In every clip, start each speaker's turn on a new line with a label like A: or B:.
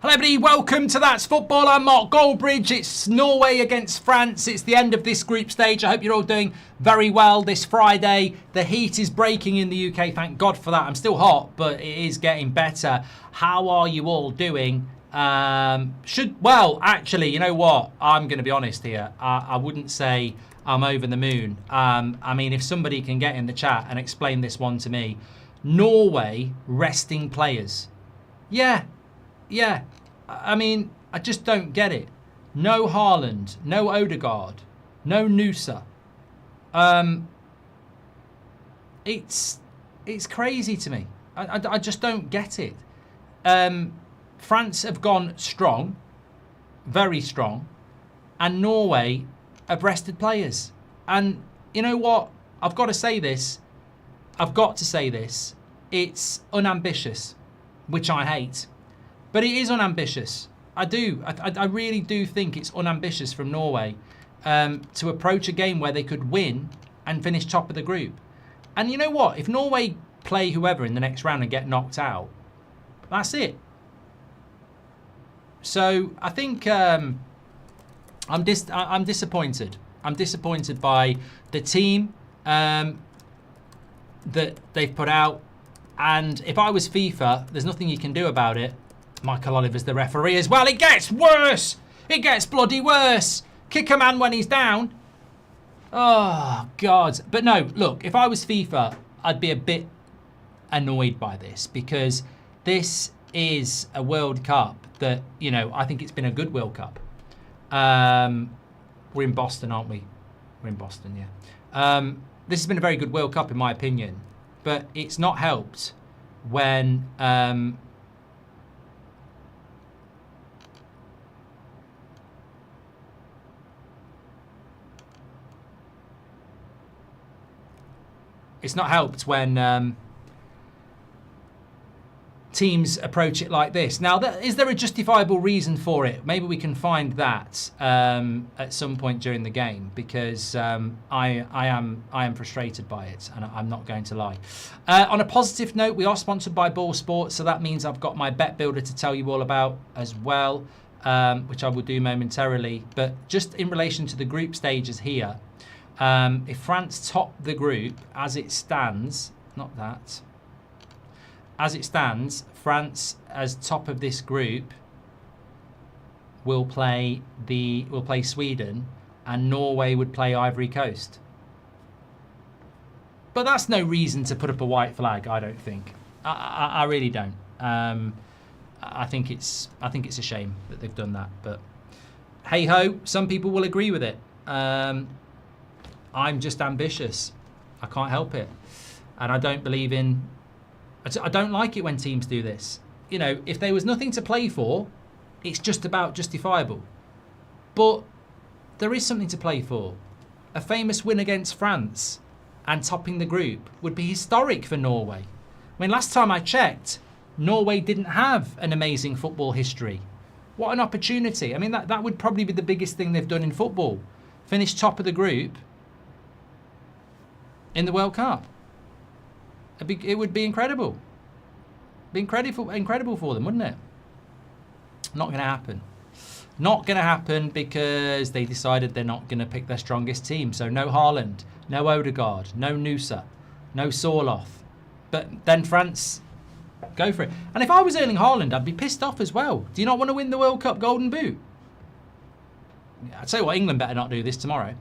A: Hello everybody, welcome to That's Football. I'm Mark Goldbridge. It's Norway against France. It's the end of this group stage. I hope you're all doing very well this Friday. The heat is breaking in the UK, thank God for that. I'm still hot, but it is getting better. How are you all doing? Well, actually, you know what? I'm going to be honest here. I wouldn't say I'm over the moon. I mean, if somebody can get in the chat and explain this one to me. Norway resting players. Yeah. I mean, I just don't get it. No Haaland, no Odegaard, no Nusa. It's crazy to me. I just don't get it. France have gone strong, very strong, and Norway have rested players. And you know what? I've got to say this. It's unambitious, which I hate. But it is unambitious. I really do think it's unambitious from Norway to approach a game where they could win and finish top of the group. And you know what? If Norway play whoever in the next round and get knocked out, that's it. So I think I'm disappointed. I'm disappointed by the team that they've put out. And if I was FIFA, there's nothing you can do about it. Michael Oliver's the referee as well. It gets worse. It gets bloody worse. Kick a man when he's down. Oh, God. But no, look, if I was FIFA, I'd be a bit annoyed by this because this is a World Cup that, you know, I think it's been a good World Cup. We're in Boston, aren't we? We're in Boston, yeah. This has been a very good World Cup, in my opinion. But it's not helped when... It's not helped when teams approach it like this. Now, is there a justifiable reason for it? Maybe we can find that at some point during the game because I am frustrated by it, and I'm not going to lie. On a positive note, we are sponsored by Ball Sports, so that means I've got my bet builder to tell you all about as well, which I will do momentarily. But just in relation to the group stages here. If France top the group as it stands, as it stands, France as top of this group will play Sweden, and Norway would play Ivory Coast. But that's no reason to put up a white flag, I don't think. I really don't. I think it's a shame that they've done that. But hey ho, some people will agree with it. I'm just ambitious. I can't help it. And I don't believe in... I don't like it when teams do this. You know, if there was nothing to play for, it's just about justifiable. But there is something to play for. A famous win against France and topping the group would be historic for Norway. I mean, last time I checked, Norway didn't have an amazing football history. What an opportunity. I mean, that would probably be the biggest thing they've done in football. Finish top of the group in the World Cup. It would be incredible. Be incredible for them, wouldn't it? Not going to happen. Not going to happen because they decided they're not going to pick their strongest team. So no Haaland, no Odegaard, no Nusa, no Sorloth. But then France go for it. And if I was Erling Haaland, I'd be pissed off as well. Do you not want to win the World Cup Golden Boot? I'd say what, England better not do this tomorrow.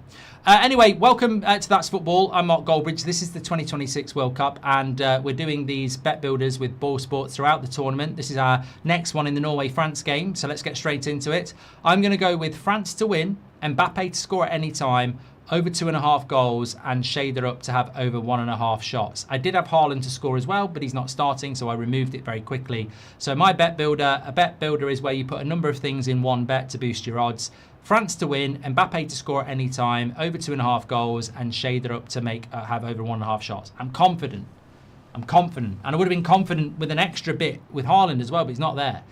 A: Anyway, welcome to That's Football. I'm Mark Goldbridge. This is the 2026 World Cup, and we're doing these bet builders with Ball Sports throughout the tournament. This is our next one in the Norway-France game, so let's get straight into it. I'm going to go with France to win, Mbappe to score at any time, over 2.5 goals, and shader up to have over 1.5 shots. I did have Haaland to score as well, but he's not starting, so I removed it very quickly. So my bet builder, a bet builder is where you put a number of things in one bet to boost your odds. France to win, Mbappe to score at any time, over 2.5 goals, and shader up to have over 1.5 shots. I'm confident. And I would have been confident with an extra bit with Haaland as well, but he's not there.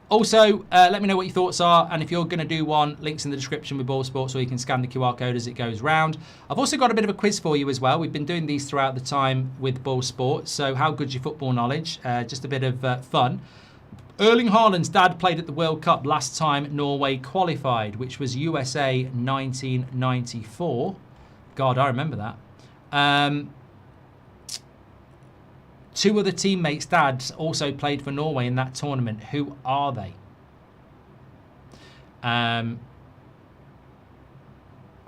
A: Also, let me know what your thoughts are, and if you're going to do one, links in the description with Ball Sports, or you can scan the QR code as it goes round. I've also got a bit of a quiz for you as well. We've been doing these throughout the time with Ball Sports, so how good's your football knowledge? Just a bit of fun. Erling Haaland's dad played at the World Cup last time Norway qualified, which was USA 1994. God, I remember that. Two other teammates' dads also played for Norway in that tournament. Who are they? I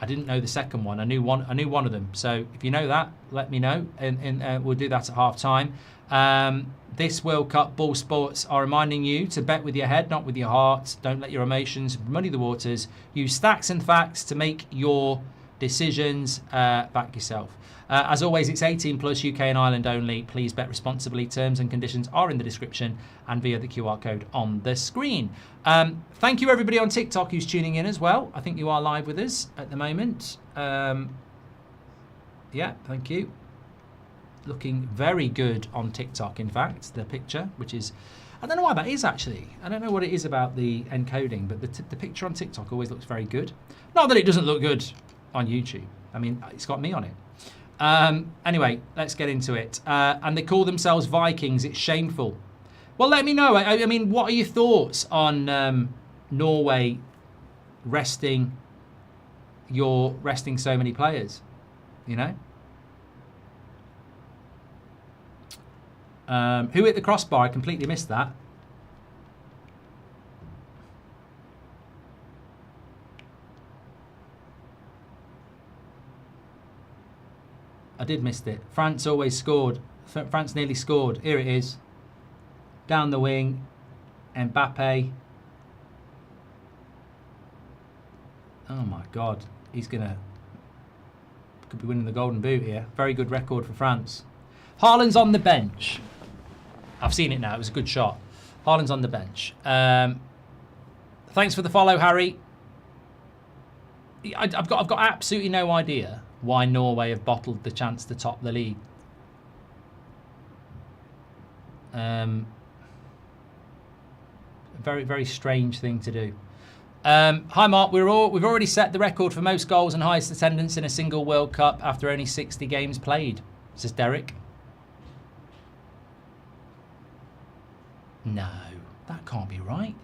A: didn't know the second one. I knew one of them. So if you know that, let me know, and we'll do that at half time. This World Cup, Ball Sports are reminding you to bet with your head, not with your heart. Don't let your emotions muddy the waters. Use stats and facts to make your decisions. Back yourself. As always, it's 18 plus, UK and Ireland only. Please bet responsibly. Terms and conditions are in the description and via the QR code on the screen. Thank you, everybody on TikTok who's tuning in as well. I think you are live with us at the moment. Yeah, thank you. Looking very good on TikTok, in fact, the picture, which is... I don't know why that is, actually. I don't know what it is about the encoding, but the picture on TikTok always looks very good. Not that it doesn't look good on YouTube. I mean, it's got me on it. Anyway, let's get into it. And they call themselves Vikings. It's shameful. Well, let me know. I mean, what are your thoughts on Norway resting so many players? You know? Who hit the crossbar? I completely missed that. I did miss it. France always scored. France nearly scored. Here it is. Down the wing. Mbappe. Oh my God. Could be winning the golden boot here. Very good record for France. Haaland's on the bench. I've seen it now. It was a good shot. Haaland's on the bench. Thanks for the follow, Harry. I've got absolutely no idea why Norway have bottled the chance to top the league. Very, very strange thing to do. Hi, Mark. We've already set the record for most goals and highest attendance in a single World Cup after only 60 games played, says Derek. No, that can't be right.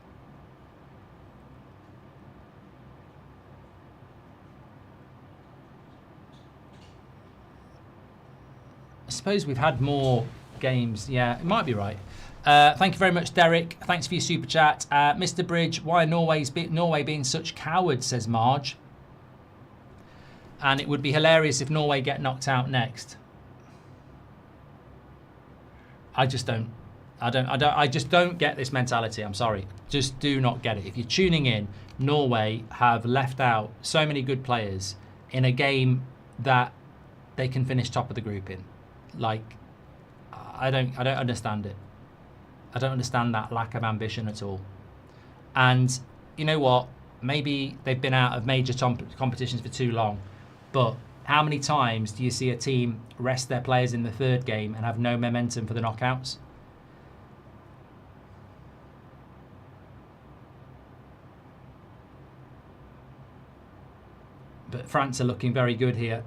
A: I suppose we've had more games. Yeah, it might be right. Thank you very much, Derek. Thanks for your super chat. Mr. Bridge, why are Norway being such cowards, says Marge. And it would be hilarious if Norway get knocked out next. I just don't get this mentality. I'm sorry. Just do not get it. If you're tuning in, Norway have left out so many good players in a game that they can finish top of the group in. Like, I don't understand it. I don't understand that lack of ambition at all. And you know what? Maybe they've been out of major competitions for too long. But how many times do you see a team rest their players in the third game and have no momentum for the knockouts? But France are looking very good here.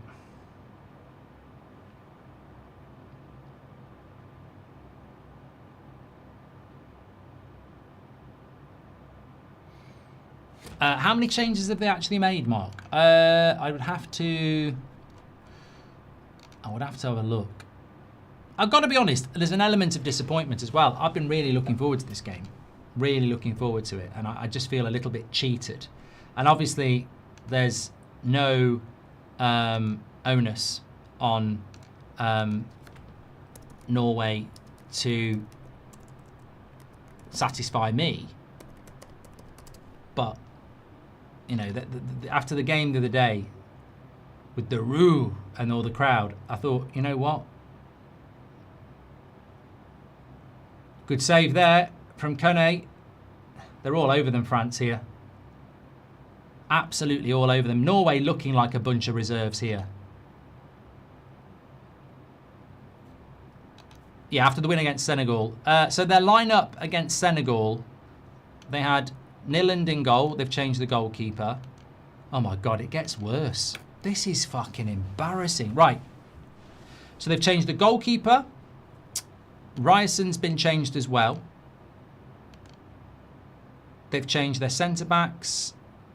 A: How many changes have they actually made, Mark? I would have to have a look. I've got to be honest, there's an element of disappointment as well. I've been really looking forward to this game. Really looking forward to it. And I just feel a little bit cheated. And obviously, there's no onus on Norway to satisfy me. But you know, after the game the other day, with the roux and all the crowd, I thought, you know what? Good save there from Kone. They're all over them, France, here. Absolutely all over them. Norway looking like a bunch of reserves here. Yeah, after the win against Senegal. So their lineup against Senegal, they had Nyland in goal. They've changed the goalkeeper. Oh my God, it gets worse. This is fucking embarrassing. Right. So they've changed the goalkeeper. Ryerson's been changed as well. They've changed their centre-backs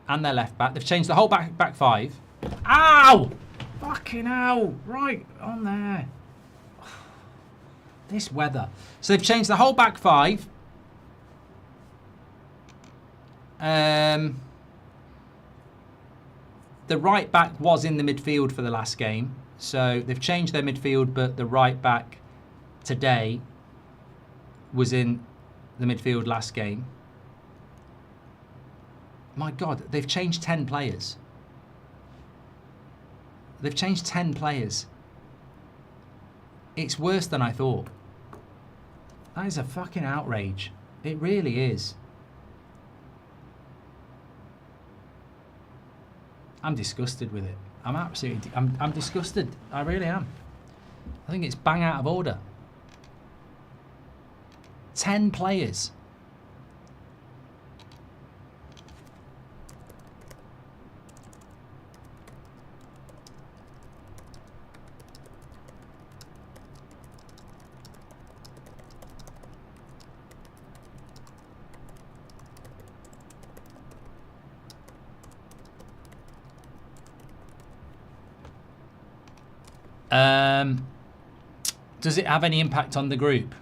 A: and their left-back. They've changed the whole back five. Ow! Fucking hell. Right, on there. This weather. So they've changed the whole back five. The right back was in the midfield for the last game. So they've changed their midfield, but the right back today was in the midfield last game. My God, they've changed 10 players. They've changed 10 players. It's worse than I thought. That is a fucking outrage. It really is. I'm disgusted with it. I'm absolutely... I'm disgusted. I really am. I think it's bang out of order. 10 players. Does it have any impact on the group?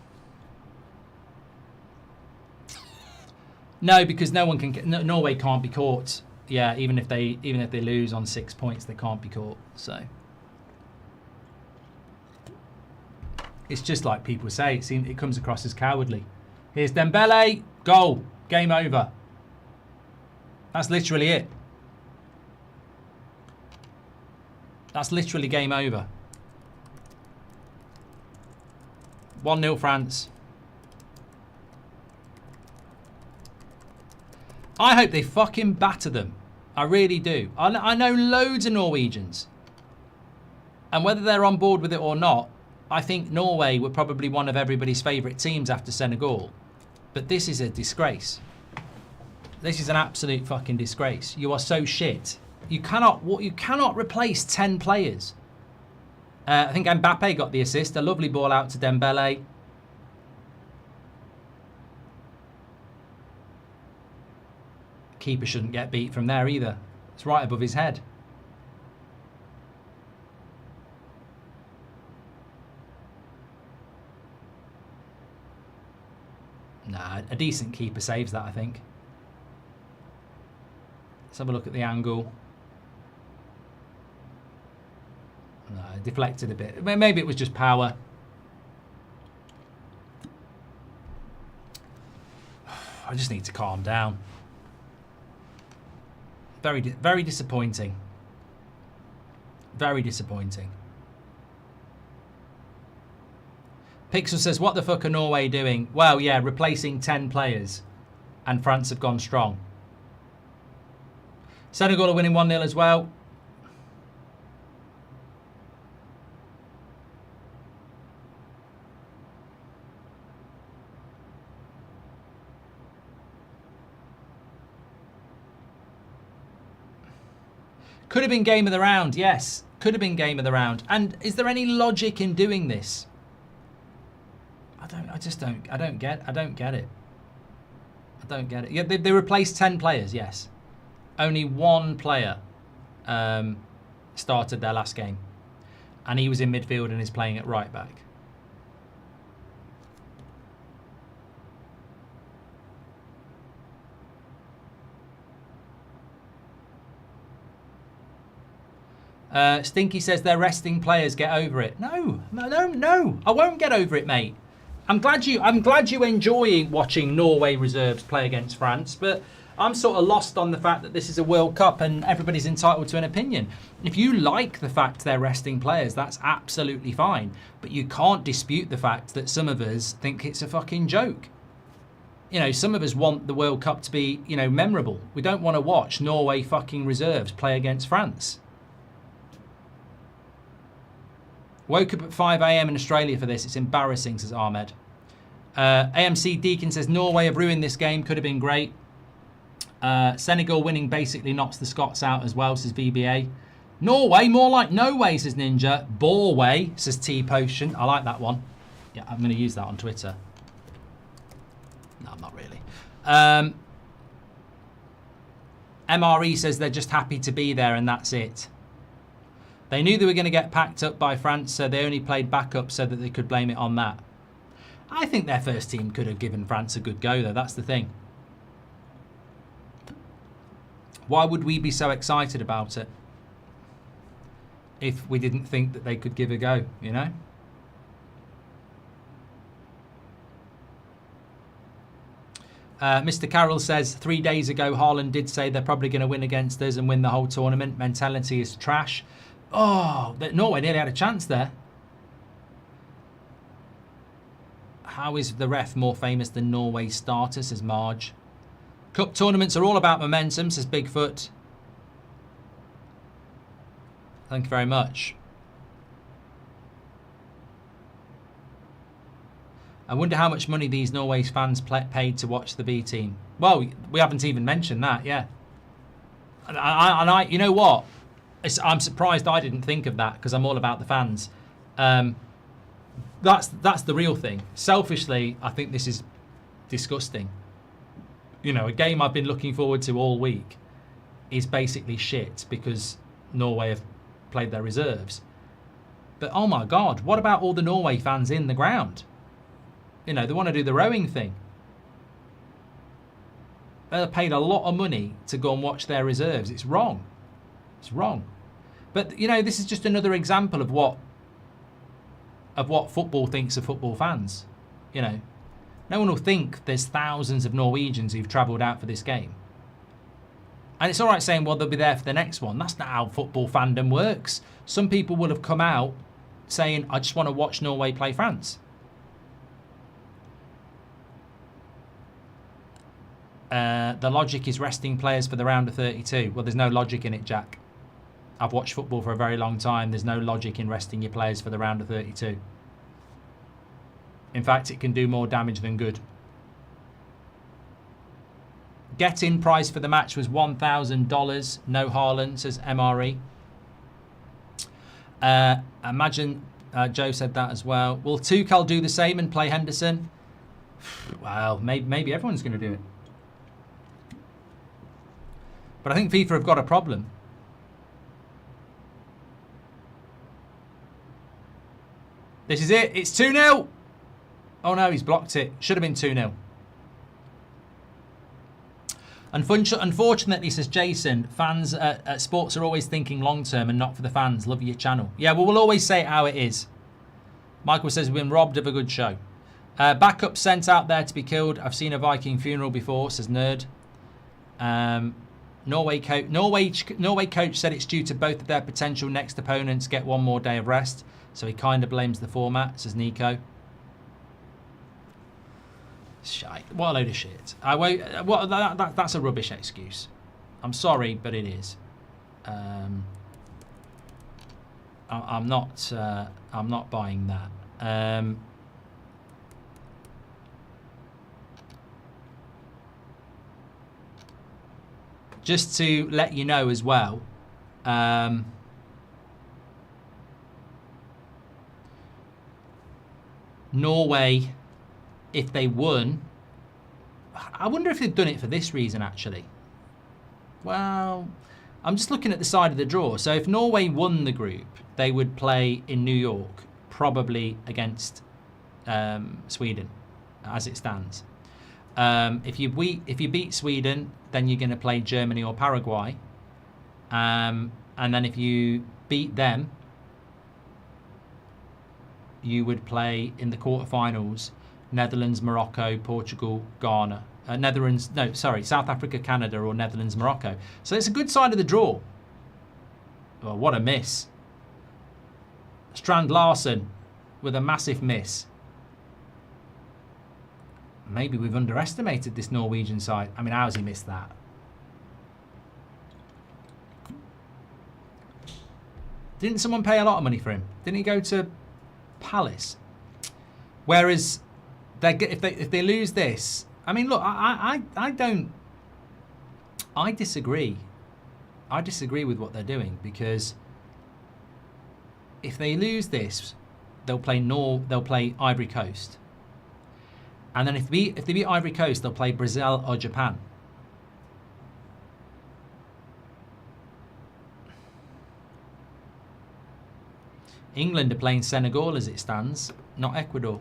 A: No, because no one can. Norway can't be caught. Yeah, even if they lose on 6 points, they can't be caught. So it's just like people say. It comes across as cowardly. Here's Dembele, goal, game over. That's literally it. That's literally game over. 1-0 France. I hope they fucking batter them. I really do. I know loads of Norwegians. And whether they're on board with it or not, I think Norway were probably one of everybody's favourite teams after Senegal. But this is a disgrace. This is an absolute fucking disgrace. You are so shit. You cannot replace 10 players. I think Mbappe got the assist. A lovely ball out to Dembele. Keeper shouldn't get beat from there either. It's right above his head. Nah, a decent keeper saves that, I think. Let's have a look at the angle. No, deflected a bit. Maybe it was just power. I just need to calm down. Very disappointing. Very disappointing. Pixel says, what the fuck are Norway doing? Well, yeah, replacing 10 players. And France have gone strong. Senegal are winning 1-0 as well. Could have been game of the round, yes. Could have been game of the round. And is there any logic in doing this? I don't get it. I don't get it. Yeah, they replaced 10 players, yes. Only one player started their last game. And he was in midfield and is playing at right back. Stinky says they're resting players. Get over it. No. I won't get over it, mate. I'm glad you enjoy watching Norway reserves play against France, but I'm sort of lost on the fact that this is a World Cup and everybody's entitled to an opinion. If you like the fact they're resting players, that's absolutely fine. But you can't dispute the fact that some of us think it's a fucking joke. You know, some of us want the World Cup to be, you know, memorable. We don't want to watch Norway fucking reserves play against France. Woke up at 5 AM in Australia for this. It's embarrassing, says Ahmed. AMC Deacon says, Norway have ruined this game. Could have been great. Senegal winning basically knocks the Scots out as well, says VBA. Norway, more like no way, says Ninja. Borway, says T-Potion. I like that one. Yeah, I'm going to use that on Twitter. No, I'm not really. MRE says they're just happy to be there and that's it. They knew they were going to get packed up by France, so they only played backup so that they could blame it on that. I think their first team could have given France a good go, though. That's the thing. Why would we be so excited about it if we didn't think that they could give a go, you know? Mr. Carroll says, 3 days ago, Haaland did say they're probably going to win against us and win the whole tournament. Mentality is trash. Oh, Norway nearly had a chance there. How is the ref more famous than Norway's starter, says Marge. Cup tournaments are all about momentum, says Bigfoot. Thank you very much. I wonder how much money these Norway fans paid to watch the B team. Well, we haven't even mentioned that, yeah. And I you know what? I'm surprised I didn't think of that because I'm all about the fans. That's the real thing. Selfishly, I think this is disgusting. You know, a game I've been looking forward to all week is basically shit because Norway have played their reserves. But oh my God, what about all the Norway fans in the ground? You know, they want to do the rowing thing. They're paid a lot of money to go and watch their reserves. It's wrong. It's wrong. But, you know, this is just another example of what football thinks of football fans. You know, no one will think there's thousands of Norwegians who've travelled out for this game. And it's all right saying, well, they'll be there for the next one. That's not how football fandom works. Some people will have come out saying, I just want to watch Norway play France. The logic is resting players for the round of 32. Well, there's no logic in it, Jack. I've watched football for a very long time. There's no logic in resting your players for the round of 32. In fact, it can do more damage than good. Get-in price for the match was $1,000. No Haaland, says MRE. Imagine Joe said that as well. Will Tuchel do the same and play Henderson? Well, maybe everyone's going to do it. But I think FIFA have got a problem. This is it. It's 2-0. Oh no, he's blocked it. Should have been 2-0. Unfortunately, says Jason, fans at sports are always thinking long term and not for the fans. Love your channel. Yeah, well, we'll always say it how it is. Michael says we've been robbed of a good show. Backup sent out there to be killed. I've seen a Viking funeral before, says Nerd. Norway coach said it's due to both of their potential next opponents get one more day of rest. So he kind of blames the format, says Nico. Shite. What a load of shit. That's a rubbish excuse. I'm sorry, but it is. I'm not buying that. Just to let you know as well, Norway, if they won, I wonder if they've done it for this reason, actually. Well, I'm just looking at the side of the draw. So if Norway won the group, they would play in New York, probably against Sweden, as it stands. If you beat Sweden, then you're going to play Germany or Paraguay. And then if you beat them, you would play in the quarterfinals Netherlands, Morocco, Portugal, Ghana. South Africa, Canada, or Netherlands, Morocco. So it's a good side of the draw. Oh, what a miss. Strand Larsen with a massive miss. Maybe we've underestimated this Norwegian side. I mean, how's he missed that? Didn't someone pay a lot of money for him? Didn't he go to Palace? Whereas if they lose this, I mean, look, I disagree. I disagree with what they're doing, because if they lose this, they'll play Ivory Coast. And then if they beat Ivory Coast, they'll play Brazil or Japan. England are playing Senegal as it stands, not Ecuador.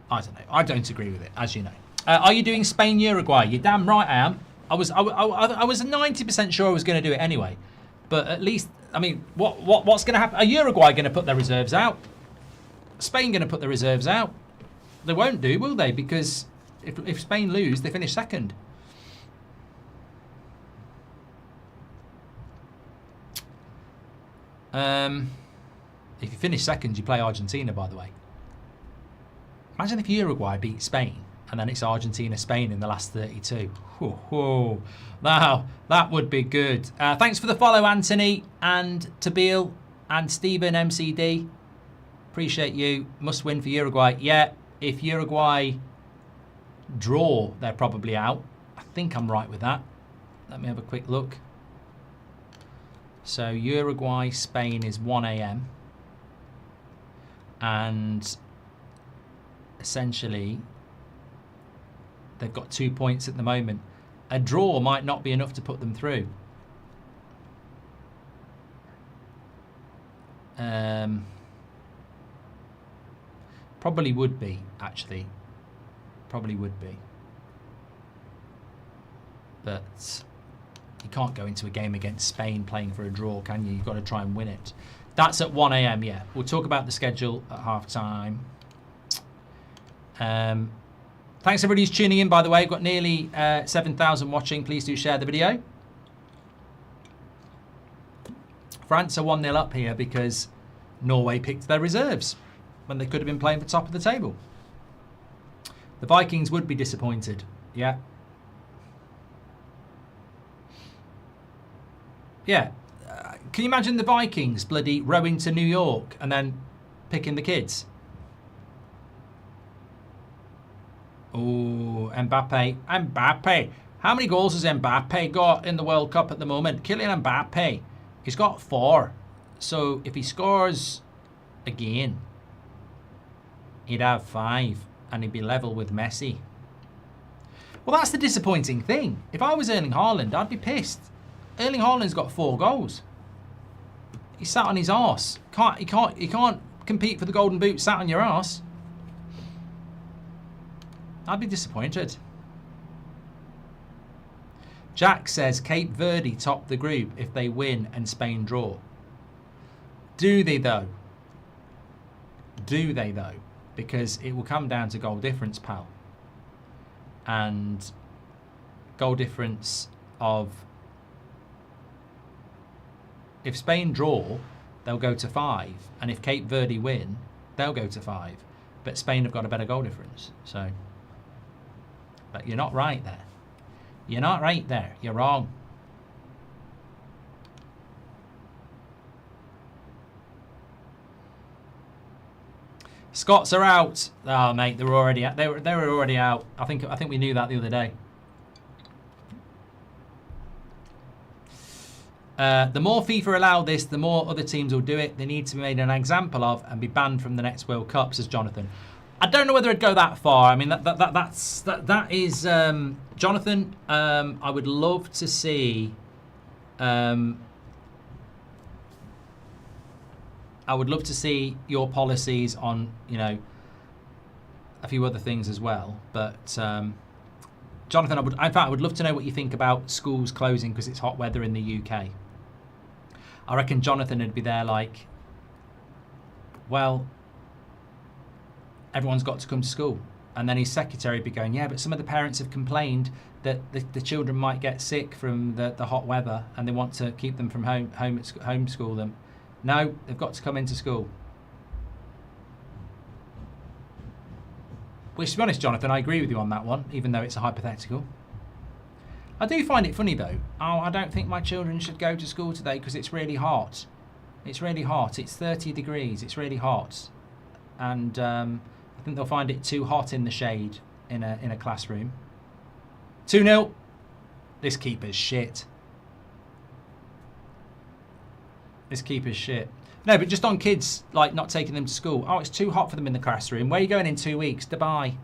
A: I don't know. I don't agree with it, as you know. Are you doing Spain Uruguay? You're damn right I am. I was 90% sure I was going to do it anyway. But at least, I mean, what's going to happen? Are Uruguay going to put their reserves out? Spain going to put their reserves out? They won't do, will they? Because if Spain lose, they finish second. If you finish second, you play Argentina, by the way. Imagine if Uruguay beat Spain and then it's Argentina-Spain in the last 32. Whoa. Now, that would be good. Thanks for the follow, Anthony and Tabil and Stephen MCD. Appreciate you. Must win for Uruguay. Yeah, if Uruguay draw, they're probably out. I think I'm right with that. Let me have a quick look. So Uruguay-Spain is 1 a.m. And essentially, they've got 2 points at the moment. A draw might not be enough to put them through. Probably would be, actually. Probably would be. But you can't go into a game against Spain playing for a draw, can you? You've got to try and win it. That's at 1 a.m, yeah. We'll talk about the schedule at half-time. Thanks everybody who's tuning in, by the way. We've got nearly 7,000 watching. Please do share the video. France are 1-0 up here because Norway picked their reserves when they could have been playing for top of the table. The Vikings would be disappointed. Yeah. Yeah. Can you imagine the Vikings bloody rowing to New York and then picking the kids? Oh, Mbappe. How many goals has Mbappe got in the World Cup at the moment? Kylian Mbappe. He's got 4. So if he scores again, he'd have 5 and he'd be level with Messi. Well, that's the disappointing thing. If I was Erling Haaland, I'd be pissed. Erling Haaland's got 4 goals. He sat on his arse. He can't compete for the Golden Boot sat on your arse. I'd be disappointed. Jack says Cape Verde top the group if they win and Spain draw. Do they though? Do they though? Because it will come down to goal difference, pal. And goal difference of... If Spain draw, they'll go to 5. And if Cape Verde win, they'll go to 5. But Spain have got a better goal difference. So... But you're not right there. You're not right there. You're wrong. Scots are out. Oh, mate, they were already out. They were already out. I think we knew that the other day. The more FIFA allow this, the more other teams will do it. They need to be made an example of and be banned from the next World Cup, says Jonathan. I don't know whether I'd go that far. I mean, that is Jonathan. I would love to see. I would love to see your policies on, you know, a few other things as well. But Jonathan, I would love to know what you think about schools closing because it's hot weather in the UK. I reckon Jonathan would be there like, well, everyone's got to come to school. And then his secretary would be going, yeah, but some of the parents have complained that the children might get sick from the hot weather and they want to keep them from homeschool them. No, they've got to come into school. Which, to be honest, Jonathan, I agree with you on that one, even though it's a hypothetical. I do find it funny, though. Oh, I don't think my children should go to school today because it's really hot. It's really hot. It's 30 degrees. It's really hot. And I think they'll find it too hot in the shade in a classroom. 2-0. This keeper's shit. This keeper's shit. No, but just on kids, like, not taking them to school. Oh, it's too hot for them in the classroom. Where are you going in 2 weeks? Dubai.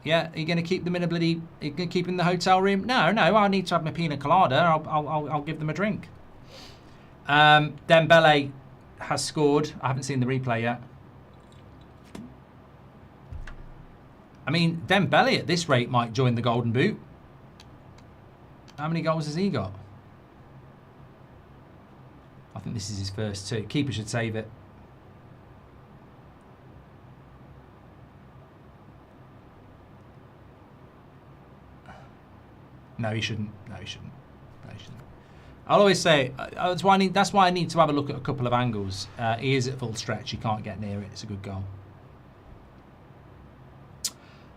A: Yeah, are you going to keep them in a bloody... Are you going to keep them in the hotel room? No, I need to have my pina colada. I'll give them a drink. Dembele has scored. I haven't seen the replay yet. I mean, Dembele at this rate might join the Golden Boot. How many goals has he got? I think this is his first 2. Keeper should save it. No, he shouldn't. No, he shouldn't. No, he shouldn't. I'll always say that's why I need to have a look at a couple of angles. He is at full stretch. He can't get near it. It's a good goal.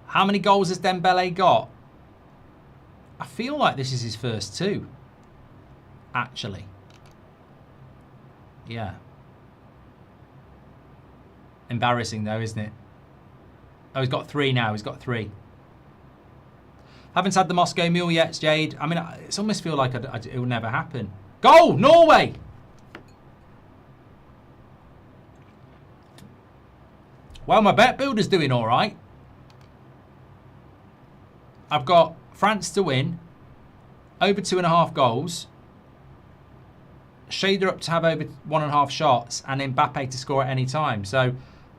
A: How many goals has Dembele got? I feel like this is his first 2. Actually. Yeah. Embarrassing though, isn't it? Oh, he's got 3 now. He's got 3. Haven't had the Moscow Mule yet, Jade. I mean, it's almost feel like it will never happen. Goal! Norway! Well, my bet builder's doing all right. I've got France to win, over 2.5 goals, Shader up to have over 1.5 shots, and Mbappe to score at any time. So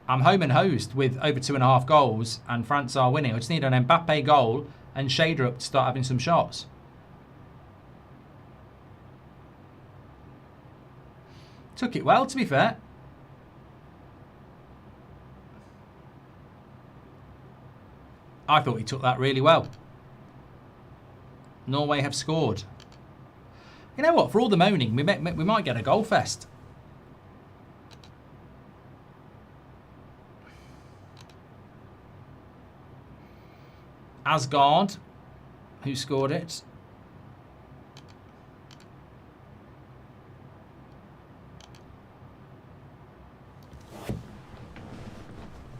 A: I'm home and hosed with over 2.5 goals, and France are winning. I just need an Mbappe goal and Shader up to start having some shots. Took it well, to be fair. I thought he took that really well. Norway have scored. You know what? For all the moaning, we might get a goal fest. Asgard, who scored it?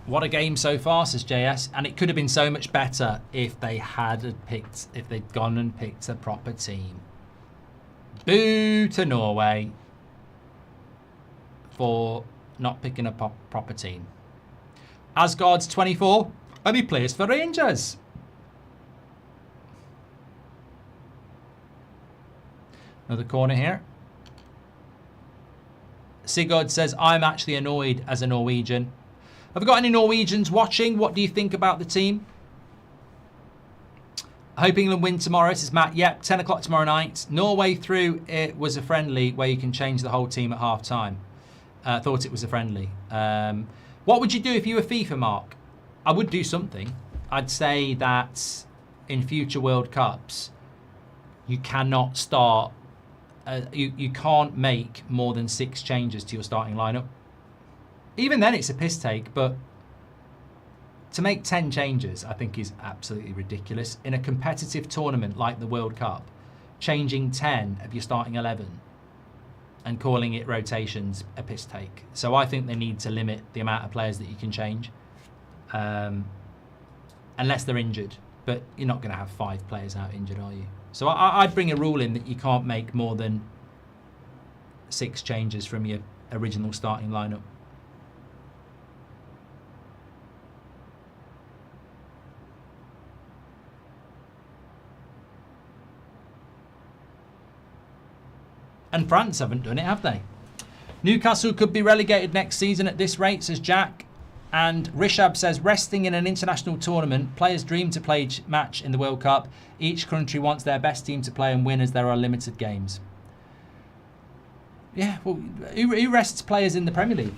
A: What a game so far, says JS, and it could have been so much better if they'd gone and picked a proper team. Boo to Norway for not picking a proper team. Asgard's 24, and he plays for Rangers. Another corner here. Sigurd says, I'm actually annoyed as a Norwegian. Have we got any Norwegians watching? What do you think about the team? I hope England win tomorrow, says Matt. Yep, 10 o'clock tomorrow night. Norway through, it was a friendly where you can change the whole team at half time. Thought it was a friendly. What would you do if you were FIFA, Mark? I would do something. I'd say that in future World Cups, you cannot start, you can't make more than 6 changes to your starting lineup. Even then, it's a piss take, but to make 10 changes, I think is absolutely ridiculous. In a competitive tournament like the World Cup, changing 10 of your starting 11 and calling it rotations, a piss take. So I think they need to limit the amount of players that you can change, unless they're injured. But you're not going to have 5 players out injured, are you? So I'd bring a rule in that you can't make more than 6 changes from your original starting lineup. And France haven't done it, have they? Newcastle could be relegated next season at this rate, says Jack. And Rishab says, resting in an international tournament, players dream to play each match in the World Cup. Each country wants their best team to play and win as there are limited games. Yeah, well, who rests players in the Premier League?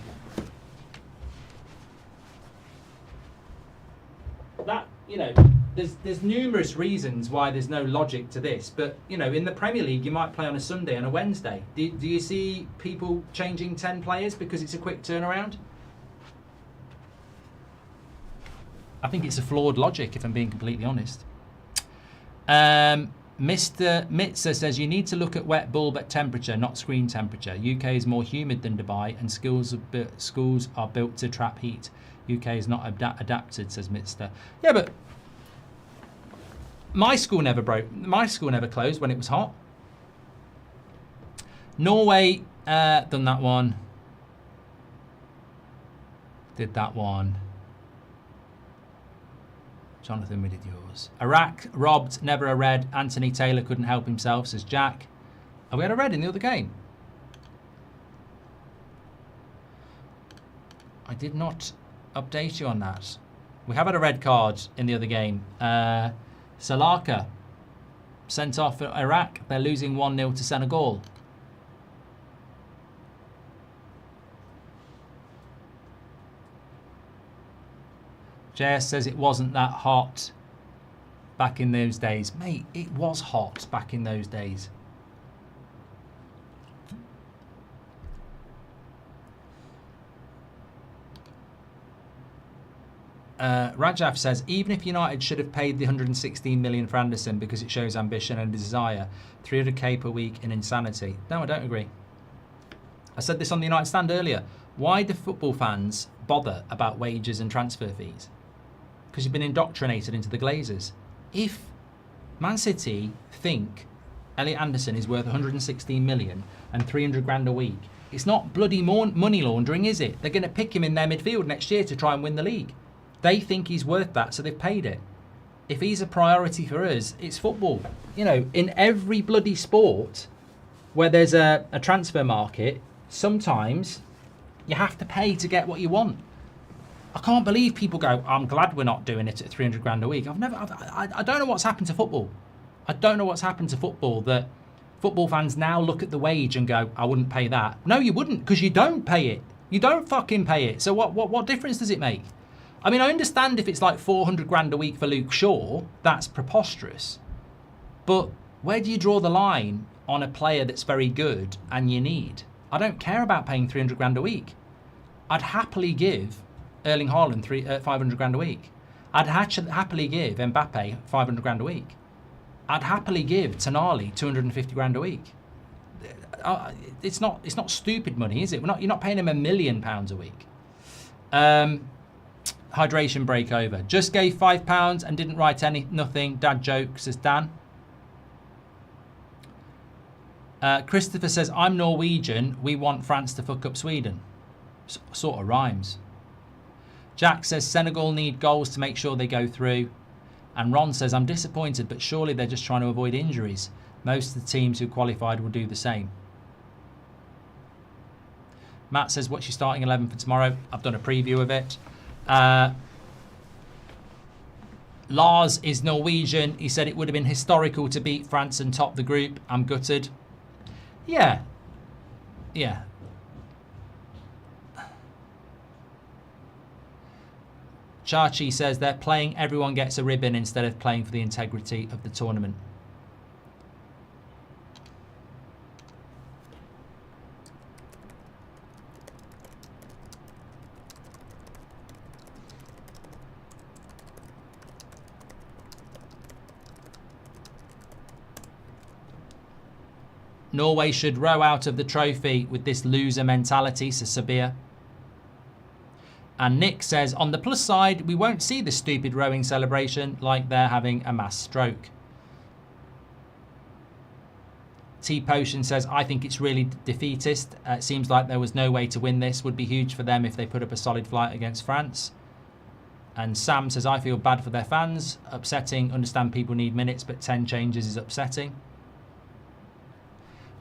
A: That, you know, there's numerous reasons why there's no logic to this, but you know, in the Premier League you might play on a Sunday and a Wednesday. Do you see people changing 10 players because it's a quick turnaround? I think it's a flawed logic, if I'm being completely honest. Mr. Mitza says you need to look at wet bulb at temperature, not screen temperature. UK is more humid than Dubai, and schools are built to trap heat. UK is not adapted, says Mitster. Yeah, but my school never closed when it was hot. Norway done that one. Did that one. Jonathan, we did yours. Iraq robbed, never a red. Anthony Taylor couldn't help himself, says Jack. Oh, we had a red in the other game. I did not update you on that. We have had a red card in the other game. Salaka sent off for Iraq. They're losing 1-0 to Senegal. JS says it wasn't that hot back in those days. Mate, it was hot back in those days. Rajaf says, even if United should have paid the 116 million for Anderson because it shows ambition and desire, 300k per week in insanity. No, I don't agree. I said this on the United stand earlier. Why do football fans bother about wages and transfer fees? Because you've been indoctrinated into the Glazers. If Man City think Elliot Anderson is worth 116 million and 300 grand a week, it's not bloody money laundering, is it? They're going to pick him in their midfield next year to try and win the league. They think he's worth that, so they've paid it. If he's a priority for us, it's football. You know, in every bloody sport where there's a transfer market, sometimes you have to pay to get what you want. I can't believe people go, I'm glad we're not doing it at 300 grand a week. I don't know what's happened to football. I don't know what's happened to football that football fans now look at the wage and go, I wouldn't pay that. No, you wouldn't, because you don't pay it. You don't fucking pay it. So what difference does it make? I mean, I understand if it's like 400 grand a week for Luke Shaw, that's preposterous. But where do you draw the line on a player that's very good and you need? I don't care about paying 300 grand a week. I'd happily give Erling Haaland 500 grand a week. I'd happily give Mbappe 500 grand a week. I'd happily give Tonali 250 grand a week. It's not stupid money, is it? You're not paying him £1 million a week. Hydration break over. Just gave £5 and didn't write nothing. Dad joke, says Dan. Christopher says, I'm Norwegian. We want France to fuck up Sweden. Sort of rhymes. Jack says, Senegal need goals to make sure they go through. And Ron says, I'm disappointed, but surely they're just trying to avoid injuries. Most of the teams who qualified will do the same. Matt says, what's your starting 11 for tomorrow? I've done a preview of it. Lars is Norwegian. He said it would have been historical to beat France and top the group. I'm gutted. Yeah. Chachi says they're playing everyone gets a ribbon instead of playing for the integrity of the tournament. Norway should row out of the trophy with this loser mentality, says Sabir. And Nick says, on the plus side, we won't see the stupid rowing celebration like they're having a mass stroke. T-Potion says, I think it's really defeatist. It seems like there was no way to win this. Would be huge for them if they put up a solid fight against France. And Sam says, I feel bad for their fans. Upsetting. Understand people need minutes, but 10 changes is upsetting.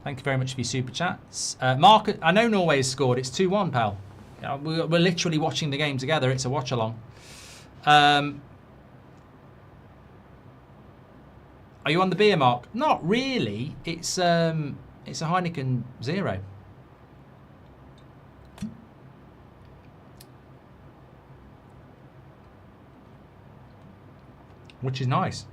A: Thank you very much for your super chats. Mark, I know Norway has scored. It's 2-1, pal. We're literally watching the game together. It's a watch-along. Are you on the beer, Mark? Not really. It's a Heineken Zero. Which is nice.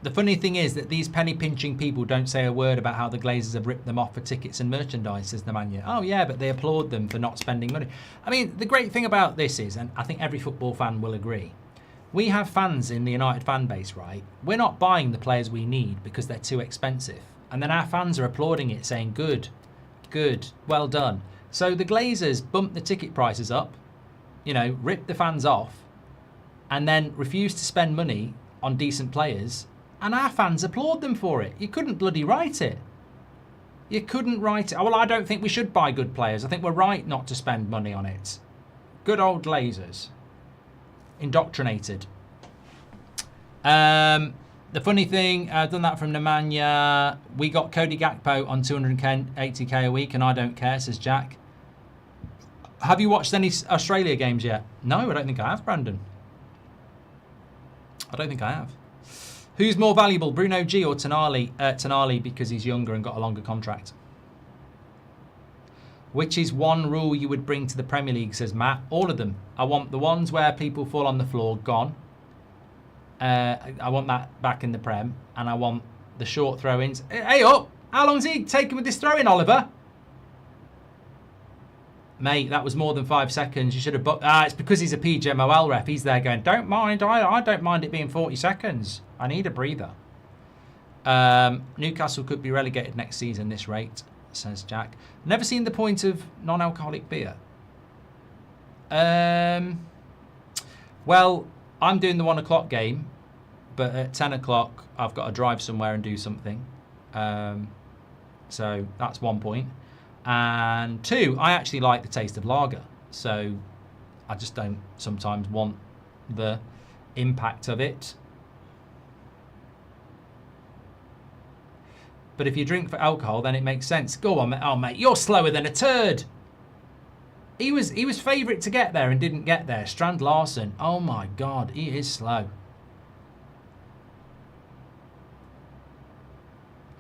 A: The funny thing is that these penny-pinching people don't say a word about how the Glazers have ripped them off for tickets and merchandise, says Nemanja. Oh, yeah, but they applaud them for not spending money. I mean, the great thing about this is, and I think every football fan will agree, we have fans in the United fan base, right? We're not buying the players we need because they're too expensive. And then our fans are applauding it, saying, good, well done. So the Glazers bump the ticket prices up, you know, rip the fans off, and then refuse to spend money on decent players. And our fans applaud them for it. You couldn't bloody write it. You couldn't write it. Well, I don't think we should buy good players. I think we're right not to spend money on it. Good old Glazers. Indoctrinated. The funny thing, I've done that from Nemanja. We got Cody Gakpo on 280k a week, and I don't care, says Jack. Have you watched any Australia games yet? No, I don't think I have, Brandon. I don't think I have. Who's more valuable, Bruno G or Tonali? Tonali, because he's younger and got a longer contract. Which is one rule you would bring to the Premier League, says Matt. All of them. I want the ones where people fall on the floor gone. I want that back in the Prem. And I want the short throw-ins. Hey up! How long's he taken with this throw-in, Oliver? Mate, that was more than 5 seconds. You should have... it's because he's a PGMOL ref. He's there going, don't mind. I don't mind it being 40 seconds. I need a breather. Newcastle could be relegated next season, this rate, says Jack. Never seen the point of non-alcoholic beer. Well, I'm doing the 1 o'clock game, but at 10 o'clock, I've got to drive somewhere and do something. So that's 1 point. And 2, I actually like the taste of lager. So I just don't sometimes want the impact of it. But if you drink for alcohol, then it makes sense. Go on, mate. Oh, mate, you're slower than a turd. He was favourite to get there and didn't get there. Strand Larsen. Oh, my God. He is slow.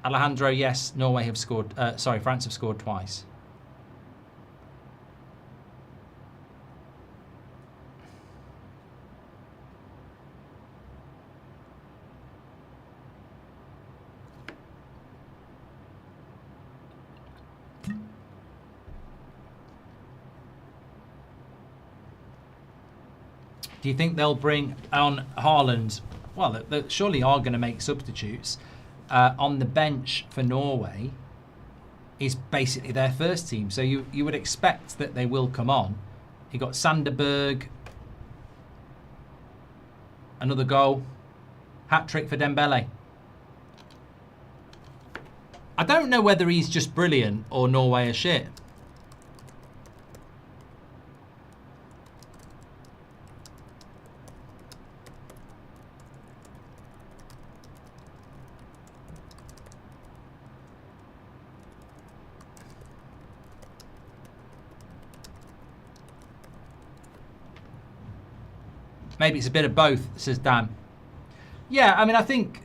A: Alejandro, yes, Norway have scored. France have scored twice. Do you think they'll bring on Haaland? Well, they surely are going to make substitutes. On the bench for Norway is basically their first team. So you would expect that they will come on. You got Sanderberg. Another goal. Hat-trick for Dembele. I don't know whether he's just brilliant or Norway are shit. Maybe it's a bit of both, says Dan. Yeah, I mean, I think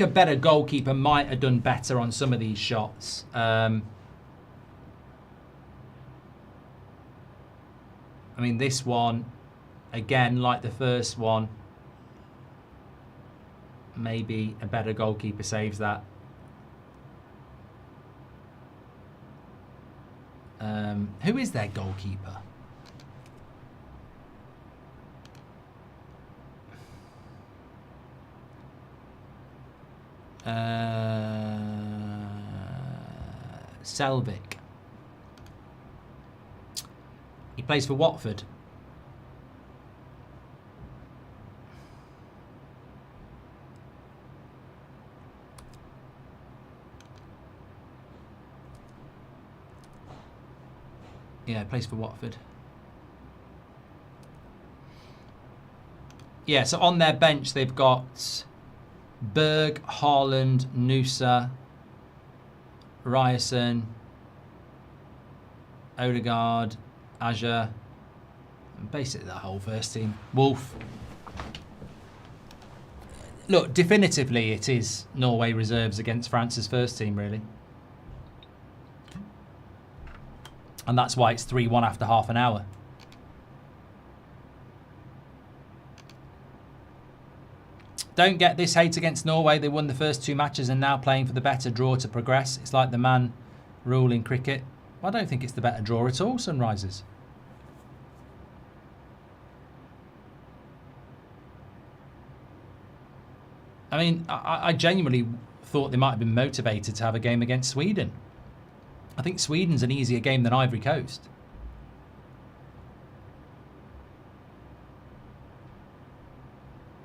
A: a better goalkeeper might have done better on some of these shots. I mean, this one, again, like the first one, maybe a better goalkeeper saves that. Who is their goalkeeper? Selvik. He plays for Watford. Yeah, he plays for Watford. Yeah, so on their bench they've got Berg, Haaland, Nusa, Ryerson, Odegaard, Azure, and basically the whole first team. Wolf. Look, definitively it is Norway reserves against France's first team, really. And that's why it's 3-1 after half an hour. Don't get this hate against Norway. They won the first 2 matches and now playing for the better draw to progress. It's like the man rule in cricket. I don't think it's the better draw at all, Sunrisers. I mean, I genuinely thought they might have been motivated to have a game against Sweden. I think Sweden's an easier game than Ivory Coast.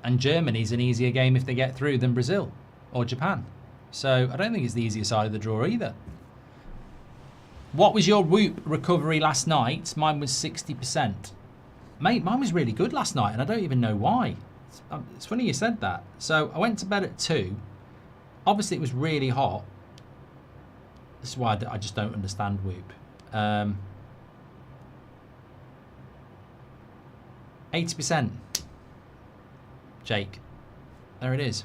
A: And Germany's an easier game if they get through than Brazil or Japan. So I don't think it's the easier side of the draw either. What was your whoop recovery last night? Mine was 60%. Mate, mine was really good last night, and I don't even know why. It's funny you said that. So I went to bed at 2. Obviously, it was really hot. This is why I just don't understand Whoop. 80%. Jake. There it is.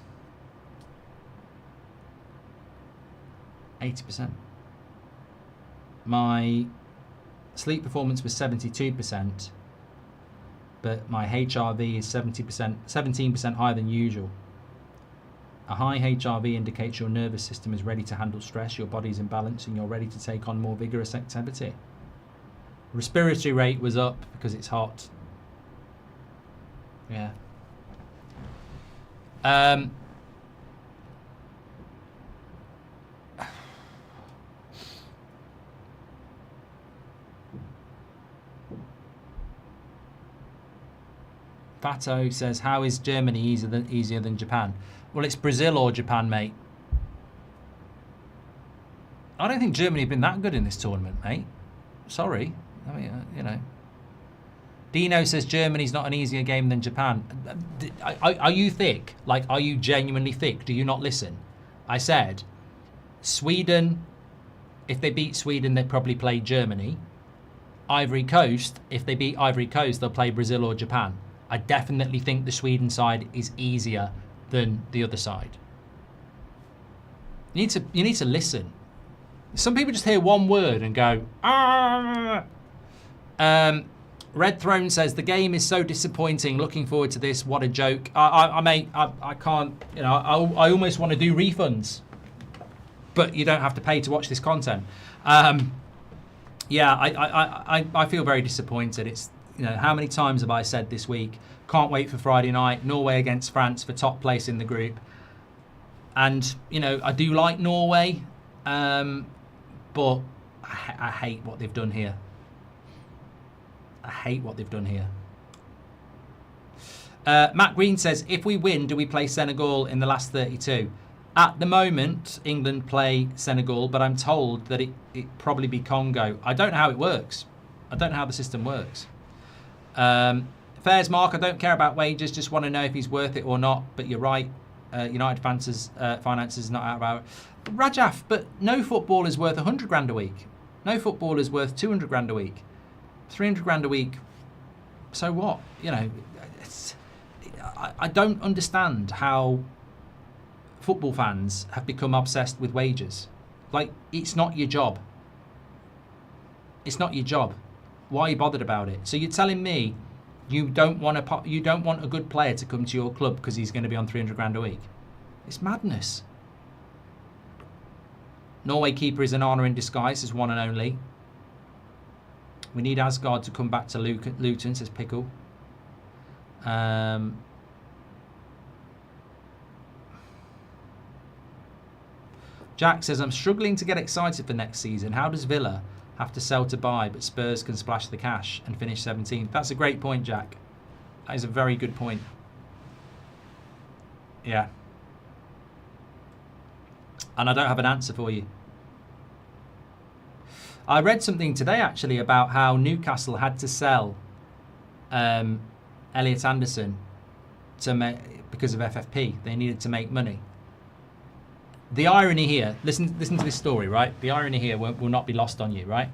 A: 80%. My sleep performance was 72%, but my HRV is 17% higher than usual. A high HRV indicates your nervous system is ready to handle stress, your body's in balance, and you're ready to take on more vigorous activity. Respiratory rate was up because it's hot. Yeah. Fato says, how is Germany easier than Japan? Well, it's Brazil or Japan, mate. I don't think Germany have been that good in this tournament, mate. Sorry. I mean, you know. Dino says Germany's not an easier game than Japan. Are you thick? Like, are you genuinely thick? Do you not listen? I said, Sweden, if they beat Sweden, they probably play Germany. Ivory Coast, if they beat Ivory Coast, they'll play Brazil or Japan. I definitely think the Sweden side is easier than the other side. You need to listen. Some people just hear one word and go, ah. Red Throne says the game is so disappointing. Looking forward to this. What a joke. I can't. You know, I almost want to do refunds, but you don't have to pay to watch this content. Yeah, I feel very disappointed. It's, you know, how many times have I said this week? Can't wait for Friday night. Norway against France for top place in the group. And, you know, I do like Norway, but I hate what they've done here. I hate what they've done here. Matt Green says, if we win, do we play Senegal in the last 32? At the moment, England play Senegal, but I'm told that it probably be Congo. I don't know how it works. I don't know how the system works. Fairs Mark, I don't care about wages, just want to know if he's worth it or not. But you're right, United finances is not out of our... Rajaf, but no footballer's worth 100 grand a week. No footballer's worth 200 grand a week. 300 grand a week. So what? You know, I don't understand how football fans have become obsessed with wages. Like, it's not your job. It's not your job. Why are you bothered about it? So you're telling me you don't want a good player to come to your club because he's going to be on 300 grand a week? It's madness. Norway keeper is an honour in disguise, as one and only. We need Asgard to come back to Luton, says Pickle. Jack says, I'm struggling to get excited for next season. How does Villa have to sell to buy, but Spurs can splash the cash and finish 17th? That's a great point, Jack. That is a very good point. Yeah. And I don't have an answer for you. I read something today, actually, about how Newcastle had to sell Elliot Anderson because of FFP. They needed to make money. The irony here, listen to this story, right? The irony here will not be lost on you, right?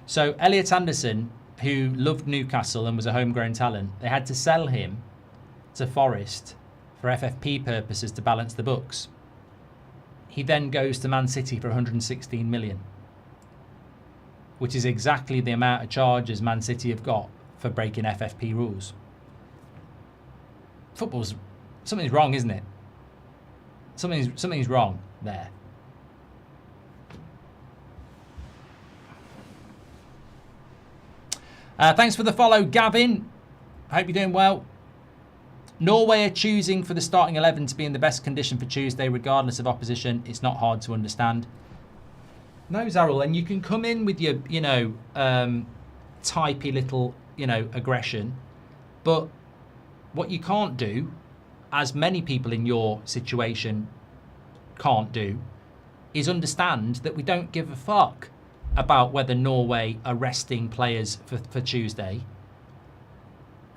A: So Elliot Anderson, who loved Newcastle and was a homegrown talent, they had to sell him to Forest for FFP purposes to balance the books. He then goes to Man City for 116 million, which is exactly the amount of charges Man City have got for breaking FFP rules. Something's wrong, isn't it? Something's wrong there. Thanks for the follow, Gavin. I hope you're doing well. Norway are choosing for the starting 11 to be in the best condition for Tuesday, regardless of opposition. It's not hard to understand. No, Zarrell, and you can come in with your, typey little, aggression. But what you can't do, as many people in your situation can't do, is understand that we don't give a fuck about whether Norway are resting players for Tuesday.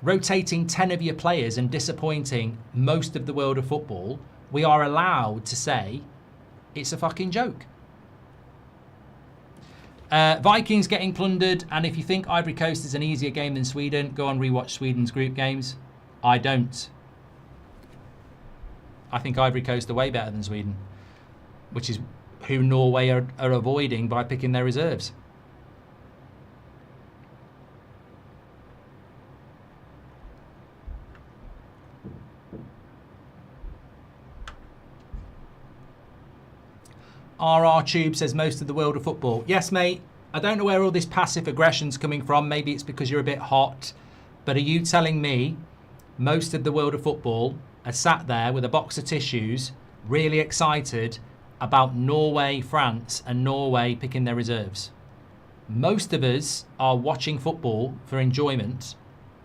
A: rotating 10 of your players and disappointing most of the world of football, we are allowed to say it's a fucking joke. Vikings getting plundered, and if you think Ivory Coast is an easier game than Sweden, go and rewatch Sweden's group games. I don't. I think Ivory Coast are way better than Sweden, which is who Norway are avoiding by picking their reserves. RR Tube says most of the world of football. Yes, mate. I don't know where all this passive aggression's coming from. Maybe it's because you're a bit hot. But are you telling me most of the world of football are sat there with a box of tissues, really excited about Norway, France, and Norway picking their reserves? Most of us are watching football for enjoyment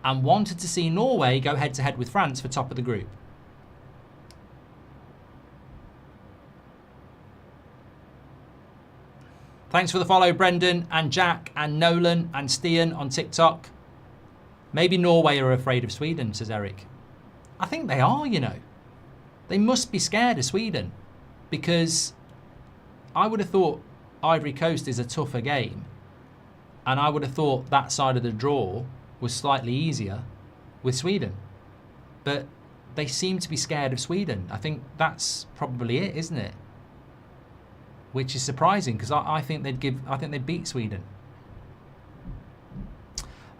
A: and wanted to see Norway go head-to-head with France for top of the group. Thanks for the follow, Brendan and Jack and Nolan and Stian on TikTok. Maybe Norway are afraid of Sweden, says Eric. I think they are, you know. They must be scared of Sweden, because I would have thought Ivory Coast is a tougher game, and I would have thought that side of the draw was slightly easier with Sweden. But they seem to be scared of Sweden. I think that's probably it, isn't it? Which is surprising, because I think they'd beat Sweden.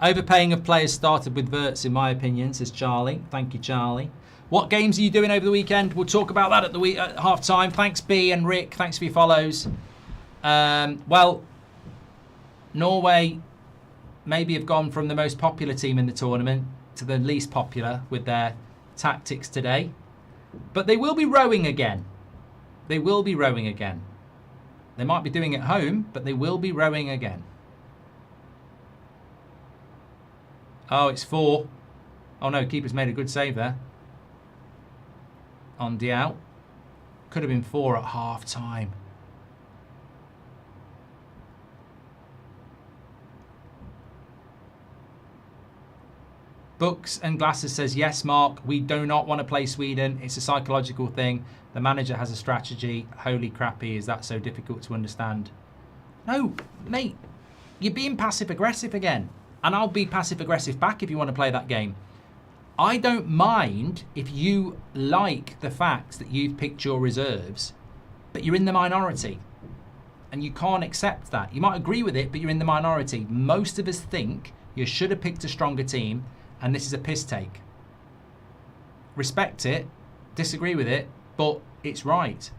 A: Overpaying of players started with Wirtz, in my opinion, says Charlie. Thank you, Charlie. What games are you doing over the weekend? We'll talk about that at half time. Thanks, B and Rick. Thanks for your follows. Well, Norway maybe have gone from the most popular team in the tournament to the least popular with their tactics today. But they will be rowing again. They will be rowing again. They might be doing it at home, but they will be rowing again. Oh, it's 4. Oh no, keeper's made a good save there. On Diao. Could have been 4 at half time. Books and Glasses says, yes, Mark, we do not want to play Sweden. It's a psychological thing. The manager has a strategy. Holy crappy, is that so difficult to understand? No, mate, you're being passive-aggressive again. And I'll be passive-aggressive back if you want to play that game. I don't mind if you like the fact that you've picked your reserves, but you're in the minority. And you can't accept that. You might agree with it, but you're in the minority. Most of us think you should have picked a stronger team, and this is a piss take. Respect it, disagree with it, but it's right.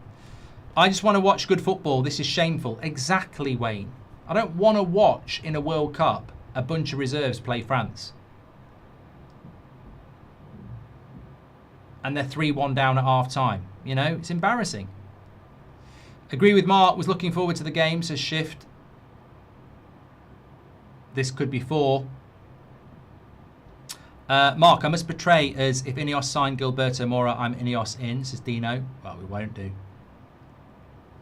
A: I just want to watch good football. This is shameful. Exactly, Wayne. I don't want to watch in a World Cup a bunch of reserves play France. And they're 3-1 down at half time. You know, it's embarrassing. Agree with Mark, was looking forward to the game, says Shift. This could be 4. Mark, I must portray as if Ineos signed Gilberto Mora, I'm Ineos in, says Dino. Well, we won't do.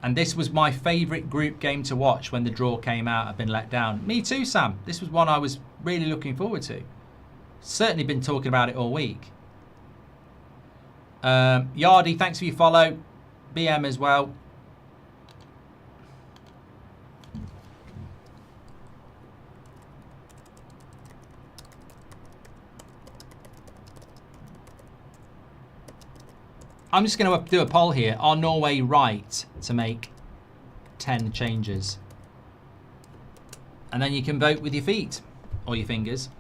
A: And this was my favourite group game to watch when the draw came out. I've been let down. Me too, Sam. This was one I was really looking forward to. Certainly been talking about it all week. Yardy, thanks for your follow. BM as well. I'm just going to do a poll here. Are Norway right to make 10 changes? And then you can vote with your feet or your fingers.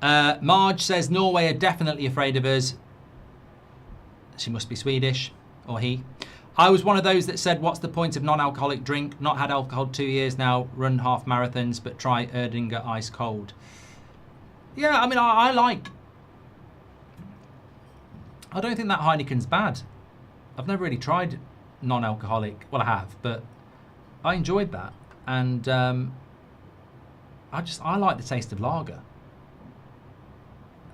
A: Marge says Norway are definitely afraid of us. She must be Swedish, or he. I was one of those that said, what's the point of non-alcoholic drink? Not had alcohol 2 years now, run half marathons, but try Erdinger ice cold. Yeah, I mean, I like... I don't think that Heineken's bad. I've never really tried non-alcoholic. Well, I have, but I enjoyed that. And I like the taste of lager.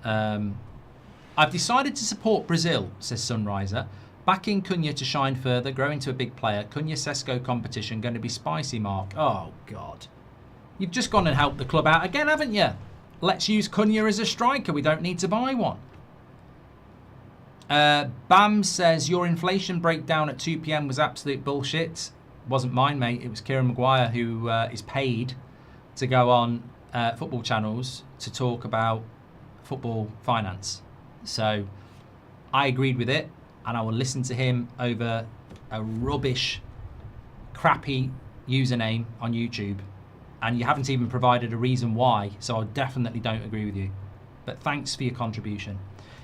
A: I've decided to support Brazil, says Sunriser. Backing Cunha to shine further, grow into a big player. Cunha-Sesko competition going to be spicy, Mark. Oh, God. You've just gone and helped the club out again, haven't you? Let's use Cunha as a striker. We don't need to buy one. Bam says, your inflation breakdown at 2 p.m. was absolute bullshit. Wasn't mine, mate. It was Kieran Maguire, who is paid to go on football channels to talk about football finance. So I agreed with it, and I will listen to him over a rubbish, crappy username on YouTube. And you haven't even provided a reason why, so I definitely don't agree with you. But thanks for your contribution.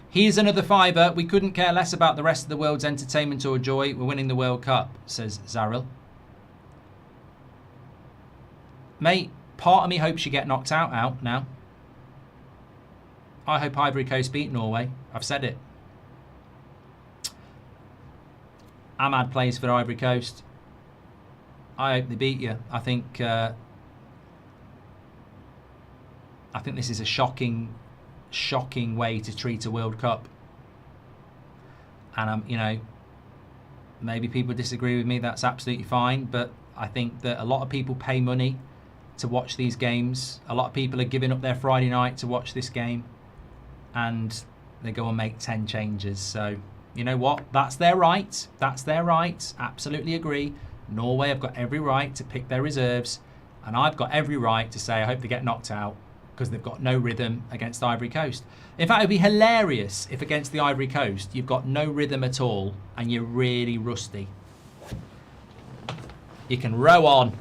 A: Here's another fiver. We couldn't care less about the rest of the world's entertainment or joy. We're winning the World Cup, says Zaril. Mate, part of me hopes you get knocked out now. I hope Ivory Coast beat Norway. I've said it. Ahmad plays for Ivory Coast. I hope they beat you. I think this is a shocking way to treat a World Cup. And you know, maybe people disagree with me. That's absolutely fine. But I think that a lot of people pay money to watch these games. A lot of people are giving up their Friday night to watch this game, and they go and make 10 changes. So you know what? That's their right. That's their right. Absolutely agree. Norway have got every right to pick their reserves, and I've got every right to say I hope they get knocked out, because they've got no rhythm against Ivory Coast. In fact, it would be hilarious if against the Ivory Coast you've got no rhythm at all and you're really rusty. You can row on.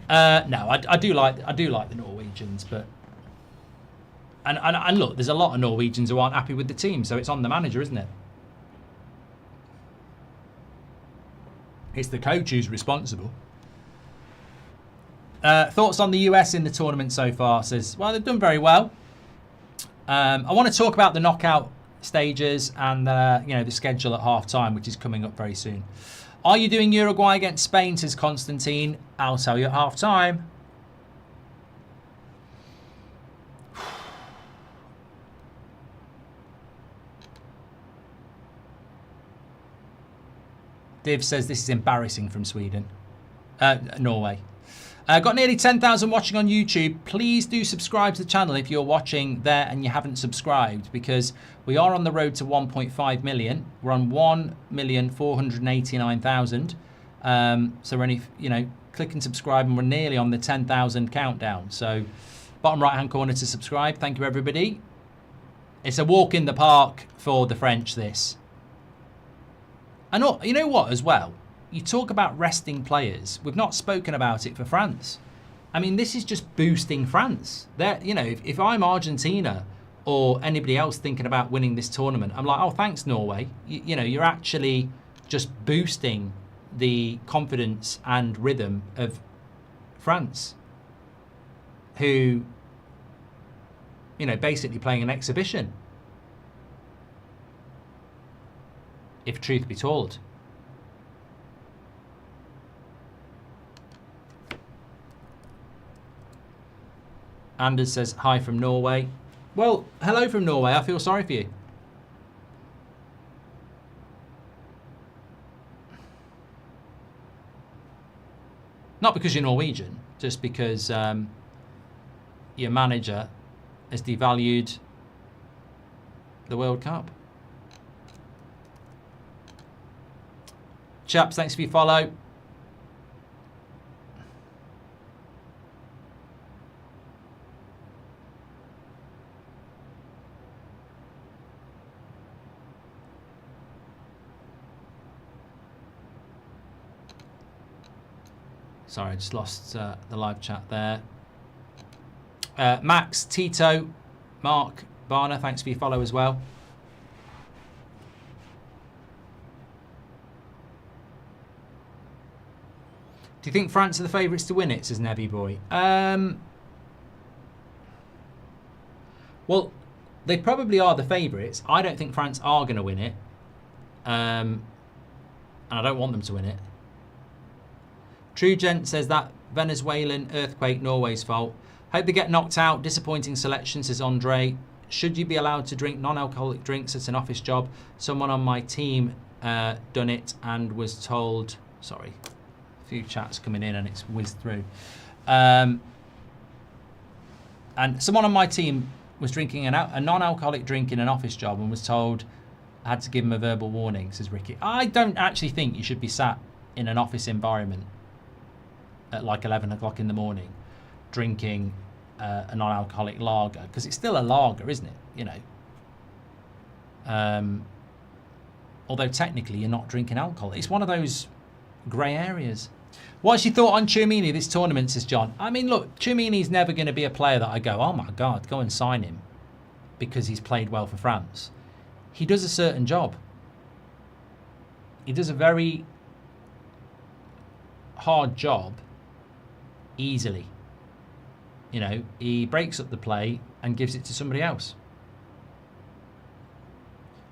A: No, I do like the Norwegians, but and look, there's a lot of Norwegians who aren't happy with the team, so it's on the manager, isn't it? It's the coach who's responsible. Thoughts on the US in the tournament so far? Says, well, they've done very well. I want to talk about the knockout stages and the schedule at half time, which is coming up very soon. Are you doing Uruguay against Spain? Says Constantine. I'll tell you at half time. Div says this is embarrassing from Sweden. Norway. Got nearly 10,000 watching on YouTube. Please do subscribe to the channel if you're watching there and you haven't subscribed, because we are on the road to 1.5 million. We're on 1,489,000. So we're only, click and subscribe, and we're nearly on the 10,000 countdown. So bottom right-hand corner to subscribe. Thank you, everybody. It's a walk in the park for the French, this. And you know what, as well? You talk about resting players. We've not spoken about it for France. I mean, this is just boosting France. If I'm Argentina or anybody else thinking about winning this tournament, I'm like, oh, thanks, Norway. You're actually just boosting the confidence and rhythm of France, who, basically playing an exhibition, if truth be told. Anders says, hi from Norway. Well, hello from Norway. I feel sorry for you. Not because you're Norwegian, just because your manager has devalued the World Cup. Chaps, thanks for your follow. Sorry, I just lost the live chat there. Max, Tito, Mark, Barner, thanks for your follow as well. Do you think France are the favourites to win it, says Nevy Boy? Well, they probably are the favourites. I don't think France are going to win it. And I don't want them to win it. True Gent says that Venezuelan earthquake Norway's fault. Hope they get knocked out. Disappointing selection, says Andre. Should you be allowed to drink non-alcoholic drinks at an office job? Someone on my team done it and was told... Sorry, a few chats coming in and it's whizzed through. And someone on my team was drinking a non-alcoholic drink in an office job and was told I had to give him a verbal warning, says Ricky. I don't actually think you should be sat in an office environment at like 11 o'clock in the morning drinking a non-alcoholic lager, because it's still a lager, isn't it? You know. Although technically you're not drinking alcohol. It's one of those grey areas. What's your thought on Tchouaméni this tournament, says John? I mean, look, Tchouaméni's never going to be a player that I go, oh my God, go and sign him because he's played well for France. He does a certain job. He does a very hard job easily. You know, he breaks up the play and gives it to somebody else.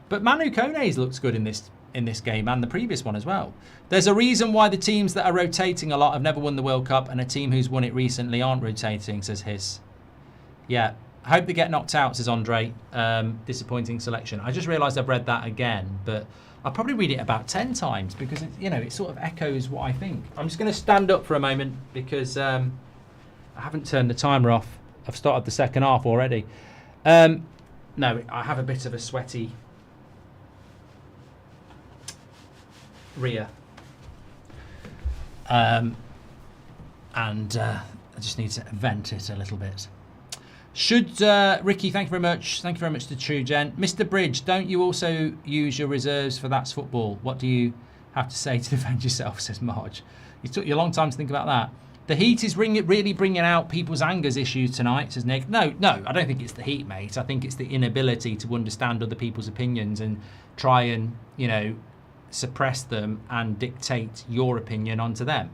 A: But Manu Kone's looks good in this game and the previous one as well. There's a reason why the teams that are rotating a lot have never won the World Cup, and a team who's won it recently aren't rotating, says Hiss. Yeah, I hope they get knocked out, says Andre. Disappointing selection. I just realised I've read that again, but I'll probably read it about 10 times because it sort of echoes what I think. I'm just going to stand up for a moment because I haven't turned the timer off. I've started the second half already. No, I have a bit of a sweaty rear. And I just need to vent it a little bit. Should Ricky, thank you very much. Thank you very much to True Gen. Mr. Bridge, don't you also use your reserves for That's Football? What do you have to say to defend yourself, says Marge. It took you a long time to think about that. The heat is really bringing out people's angers issues tonight, says Nick. No, I don't think it's the heat, mate. I think it's the inability to understand other people's opinions and try and, suppress them and dictate your opinion onto them.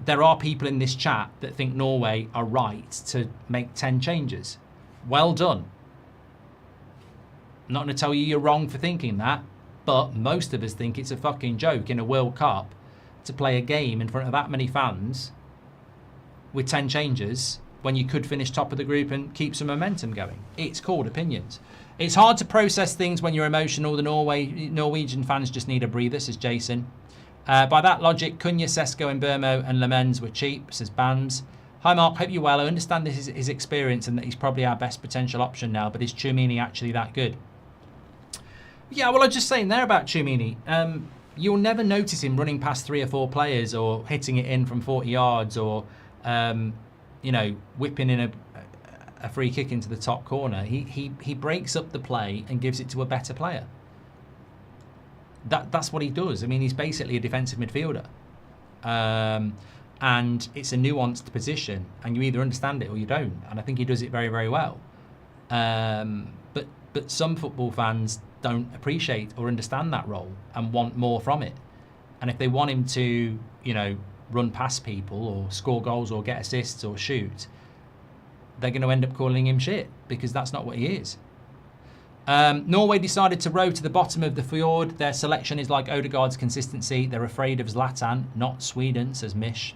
A: There are people in this chat that think Norway are right to make 10 changes. Well done. I'm not going to tell you you're wrong for thinking that, but most of us think it's a fucking joke in a World Cup to play a game in front of that many fans with 10 changes when you could finish top of the group and keep some momentum going. It's called opinions. It's hard to process things when you're emotional. The Norwegian fans just need a breather, says Jason. By that logic, Cunha, Sesko, and Burmo and Lemens were cheap, says Bams. Hi Mark, hope you're well. I understand this is his experience and that he's probably our best potential option now, but is Tchouaméni actually that good? Yeah, well, I was just saying there about Tchouaméni. You'll never notice him running past 3 or 4 players or hitting it in from 40 yards or, whipping in a free kick into the top corner. He breaks up the play and gives it to a better player. That's what he does. I mean, he's basically a defensive midfielder. And it's a nuanced position, and you either understand it or you don't. And I think he does it very, very well. But some football fans don't appreciate or understand that role and want more from it. And if they want him to, run past people or score goals or get assists or shoot, they're going to end up calling him shit because that's not what he is. Norway decided to row to the bottom of the fjord. Their selection is like Odegaard's consistency. They're afraid of Zlatan, not Sweden, says Mish.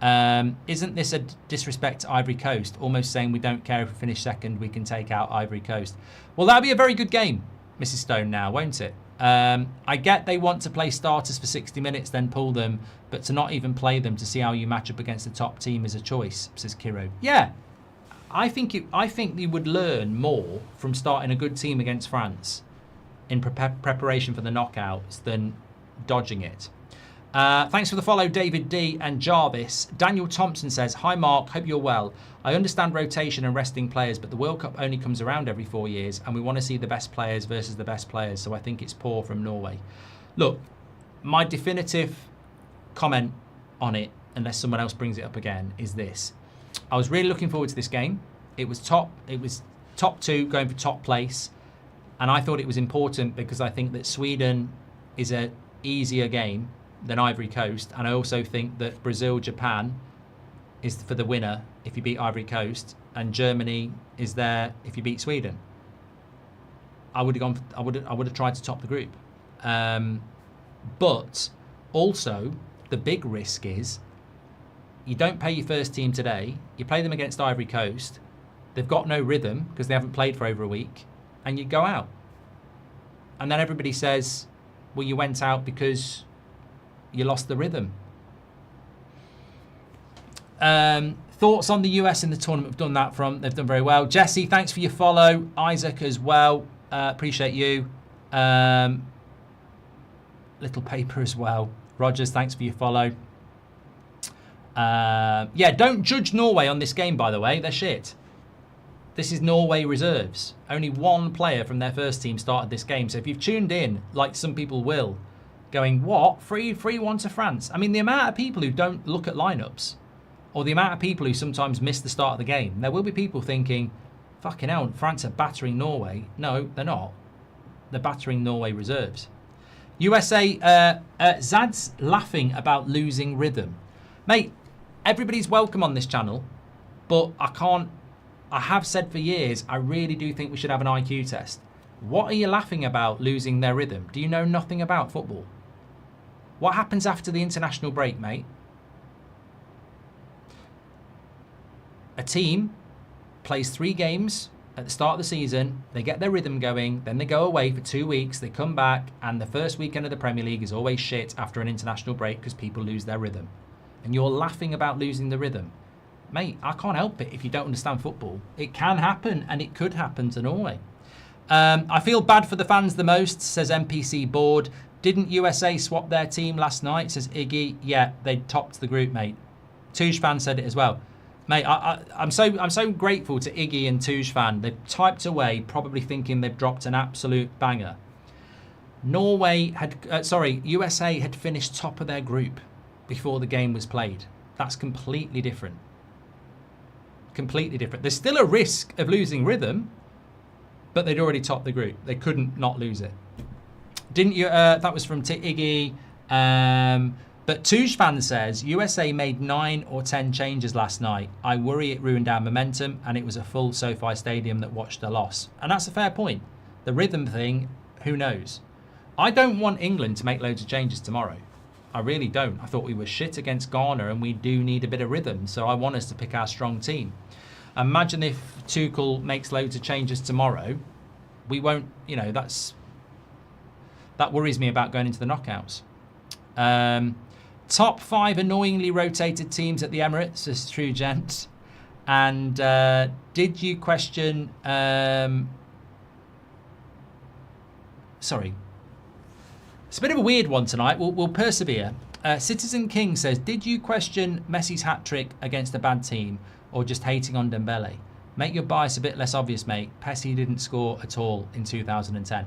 A: Isn't this a disrespect to Ivory Coast? Almost saying we don't care if we finish second, we can take out Ivory Coast. Well, that'll be a very good game, Mrs. Stone, now, won't it? I get they want to play starters for 60 minutes, then pull them, but to not even play them to see how you match up against the top team is a choice, says Kiro. Yeah. I think you would learn more from starting a good team against France in preparation for the knockouts than dodging it. Thanks for the follow, David D and Jarvis. Daniel Thompson says, hi Mark, hope you're well. I understand rotation and resting players, but the World Cup only comes around every 4 years and we want to see the best players versus the best players, so I think it's poor from Norway. Look, my definitive comment on it, unless someone else brings it up again, is this. I was really looking forward to this game. It was top 2 going for top place. And I thought it was important because I think that Sweden is an easier game than Ivory Coast. And I also think that Brazil-Japan is for the winner if you beat Ivory Coast. And Germany is there if you beat Sweden. I would have tried to top the group. But also, the big risk is you don't play your first team today. You play them against Ivory Coast. They've got no rhythm because they haven't played for over a week. And you go out. And then everybody says, well, you went out because you lost the rhythm. Thoughts on the US in the tournament? Have done that from. They've done very well. Jesse, thanks for your follow. Isaac as well. Appreciate you. Little paper as well. Rogers, thanks for your follow. Yeah, don't judge Norway on this game, by the way. They're shit. This is Norway reserves. Only one player from their first team started this game. So if you've tuned in, like some people will, going, what? 3-1 to France? I mean, the amount of people who don't look at lineups, or the amount of people who sometimes miss the start of the game, there will be people thinking, fucking hell, France are battering Norway. No, they're not. They're battering Norway reserves. USA, Zad's laughing about losing rhythm. Mate, everybody's welcome on this channel, but I have said for years, I really do think we should have an IQ test. What are you laughing about losing their rhythm? Do you know nothing about football? What happens after the international break, mate? A team plays 3 games at the start of the season, they get their rhythm going, then they go away for 2 weeks, they come back, and the first weekend of the Premier League is always shit after an international break because people lose their rhythm. And you're laughing about losing the rhythm. Mate, I can't help it if you don't understand football. It can happen, and it could happen to Norway. I feel bad for the fans the most, says NPC Board. Didn't USA swap their team last night, says Iggy. Yeah, they topped the group, mate. Touche fan said it as well. Mate, I'm so grateful to Iggy and Touche fan. They've typed away, probably thinking they've dropped an absolute banger. USA had finished top of their group before the game was played. That's completely different. Completely different. There's still a risk of losing rhythm, but they'd already topped the group. They couldn't not lose it. Didn't you? That was from Iggy. But Touche fan says, USA made 9 or 10 changes last night. I worry it ruined our momentum, and it was a full SoFi Stadium that watched a loss. And that's a fair point. The rhythm thing, who knows? I don't want England to make loads of changes tomorrow. I really don't. I thought we were shit against Ghana, and we do need a bit of rhythm. So I want us to pick our strong team. Imagine if Tuchel makes loads of changes tomorrow. We won't, you know, that worries me about going into the knockouts. Top 5 annoyingly rotated teams at the Emirates, is true, gents. And did you question... sorry. It's a bit of a weird one tonight. We'll persevere. Citizen King says, did you question Messi's hat-trick against a bad team or just hating on Dembele? Make your bias a bit less obvious, mate. Pessi didn't score at all in 2010.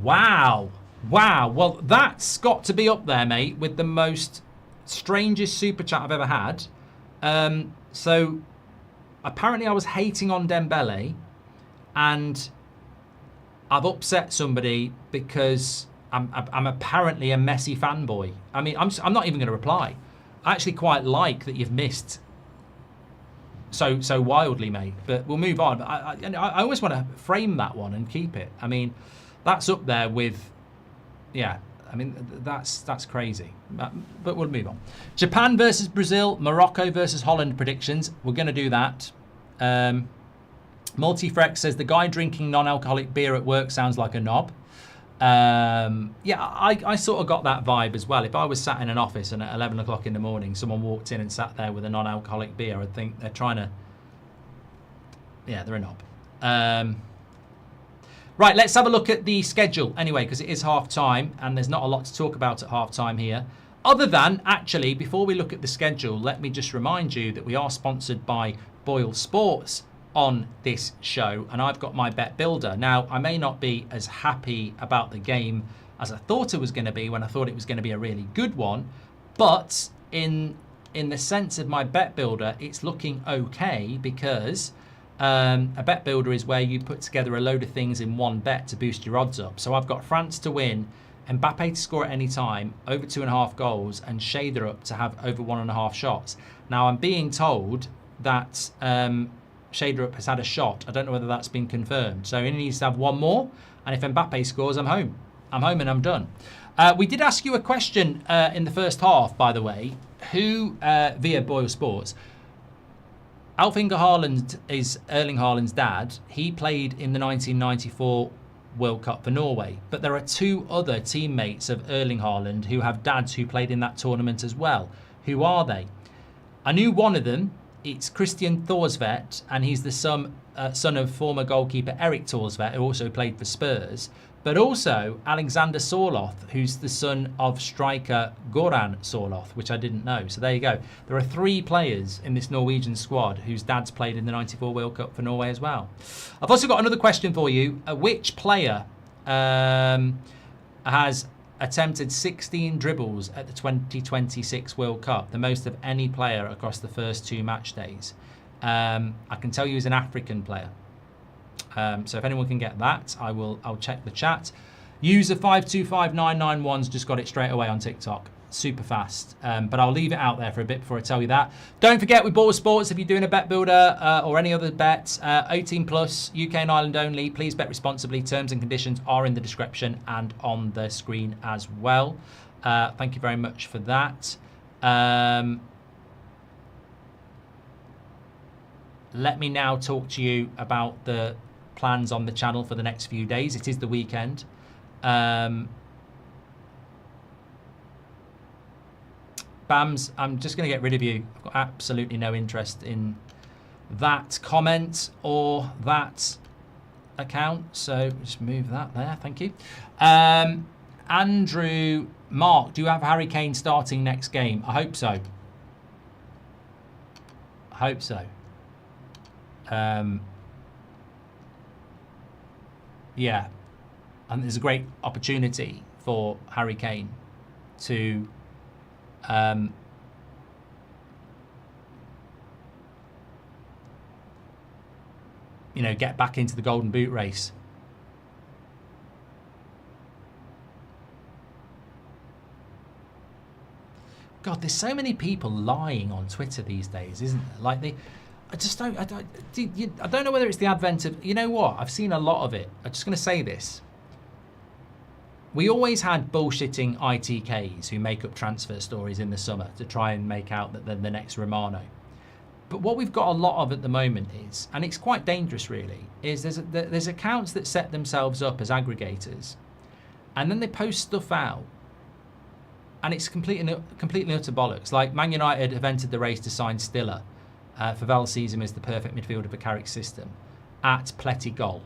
A: Wow. Wow. Well, that's got to be up there, mate, with the most strangest super chat I've ever had. So apparently I was hating on Dembele, and I've upset somebody because I'm apparently a Messi fanboy. I mean, I'm not even going to reply. I actually quite like that you've missed so wildly, mate. But we'll move on. But I always want to frame that one and keep it. I mean, that's up there with, yeah. I mean, that's crazy. But we'll move on. Japan versus Brazil, Morocco versus Holland predictions. We're going to do that. Multifrex says the guy drinking non-alcoholic beer at work sounds like a knob. Yeah, I sort of got that vibe as well. If I was sat in an office and at 11 o'clock in the morning someone walked in and sat there with a non-alcoholic beer, I'd think they're trying to... Yeah, they're a knob. Right, let's have a look at the schedule anyway, because it is half-time and there's not a lot to talk about at half-time here. Other than, actually, before we look at the schedule, let me just remind you that we are sponsored by Boyle Sports on this show, and I've got my bet builder. Now, I may not be as happy about the game as I thought it was going to be when I thought it was going to be a really good one, but in the sense of my bet builder, it's looking okay, because a bet builder is where you put together a load of things in one bet to boost your odds up. So I've got France to win, Mbappe to score at any time, over 2.5 goals, and Shader up to have over 1.5 shots. Now, I'm being told that Shader up has had a shot. I don't know whether that's been confirmed. So he needs to have one more, and if Mbappe scores, I'm home. I'm home and I'm done. We did ask you a question in the first half, by the way, who, via Boyle Sports, Alf-Inge Haaland is Erling Haaland's dad. He played in the 1994 World Cup for Norway. But there are 2 other teammates of Erling Haaland who have dads who played in that tournament as well. Who are they? I knew one of them. It's Christian Thorsvedt, and he's the son of former goalkeeper Eric Thorsvedt, who also played for Spurs. But also Alexander Sorloth, who's the son of striker Goran Sorloth, which I didn't know. So there you go. There are 3 players in this Norwegian squad whose dads played in the '94 World Cup for Norway as well. I've also got another question for you. Which player has attempted 16 dribbles at the 2026 World Cup, the most of any player across the first 2 match days? I can tell you he's an African player. So if anyone can get that, I'll check the chat. User 525991's just got it straight away on TikTok. Super fast. But I'll leave it out there for a bit before I tell you that. Don't forget with Ball Sports, if you're doing a bet builder or any other bets, 18 plus, UK and Ireland only, please bet responsibly. Terms and conditions are in the description and on the screen as well. Thank you very much for that. Let me now talk to you about the plans on the channel for the next few days. It is the weekend. Bams, I'm just going to get rid of you. I've got absolutely no interest in that comment or that account. So just move that there. Thank you. Andrew, Mark, do you have Harry Kane starting next game? I hope so. I hope so. Yeah, and there's a great opportunity for Harry Kane to get back into the Golden Boot race. God, there's so many people lying on Twitter these days, isn't there? Like I don't know whether it's the advent of, you know what? I've seen a lot of it. I'm just going to say this. We always had bullshitting ITKs who make up transfer stories in the summer to try and make out that they're the next Romano. But what we've got a lot of at the moment is, and it's quite dangerous really, is there's accounts that set themselves up as aggregators, and then they post stuff out, and it's completely utter bollocks. Like Man United have entered the race to sign Stiller. For Val Season is the perfect midfielder for Carrick's system at Pletty Goal.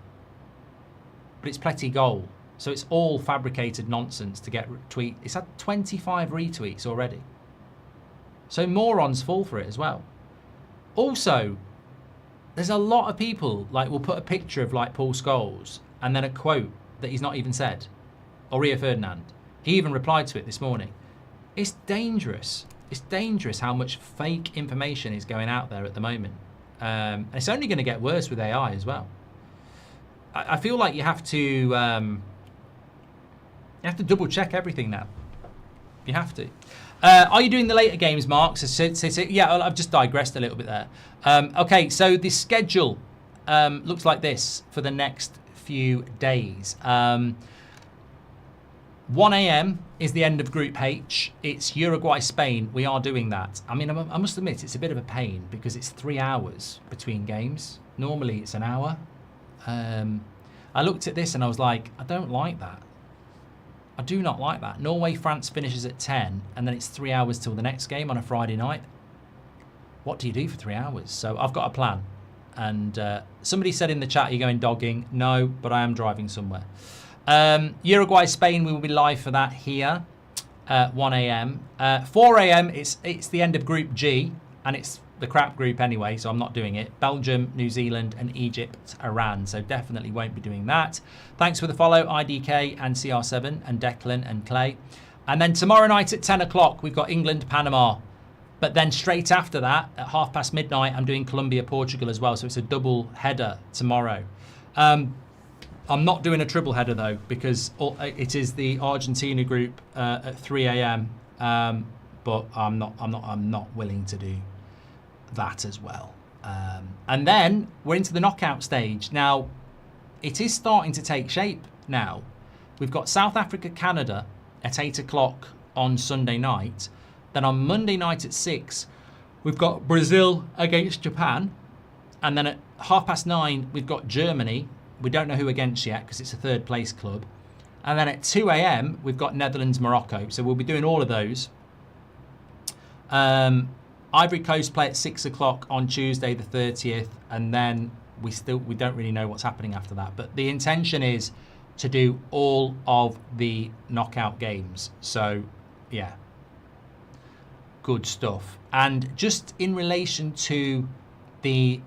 A: But it's Pletty Goal. So it's all fabricated nonsense to get tweet. It's had 25 retweets already. So morons fall for it as well. Also, there's a lot of people like will put a picture of like Paul Scholes and then a quote that he's not even said. Or Rio Ferdinand. He even replied to it this morning. It's dangerous. It's dangerous how much fake information is going out there at the moment. And it's only going to get worse with AI as well. I feel like you have to double check everything now. You have to. Are you doing the later games, Mark? Yeah, I've just digressed a little bit there. Okay, so the schedule looks like this for the next few days. 1 a.m. is the end of Group H. It's Uruguay-Spain. We are doing that. I mean, I must admit, it's a bit of a pain because it's 3 hours between games. Normally, it's an hour. I looked at this and I was like, I don't like that. I do not like that. Norway-France finishes at 10, and then it's 3 hours till the next game on a Friday night. What do you do for 3 hours? So I've got a plan. And somebody said in the chat, are you going dogging? No, but I am driving somewhere. Uruguay, Spain, we will be live for that here at 1 a.m. 4 a.m. it's the end of Group G, and it's the crap group anyway, so I'm not doing it. Belgium, New Zealand, and Egypt, Iran. So definitely won't be doing that. Thanks for the follow, IDK and CR7 and Declan and Clay. And then tomorrow night at 10 o'clock, we've got England, Panama. But then straight after that, at midnight, I'm doing Colombia, Portugal as well. So it's a double header tomorrow. I'm not doing a triple header though, because it is the Argentina group at 3 a.m. But I'm not willing to do that as well. And then we're into the knockout stage. Now, it is starting to take shape now. We've got South Africa, Canada at 8 o'clock on Sunday night. Then on Monday night at 6, we've got Brazil against Japan. And then at 9:30, we've got Germany. We don't know who against yet because it's a third place club. And then at 2 a.m, we've got Netherlands, Morocco. So we'll be doing all of those. Ivory Coast play at 6 o'clock on Tuesday the 30th, and then we don't really know what's happening after that. But the intention is to do all of the knockout games. So, yeah. Good stuff. And just in relation to the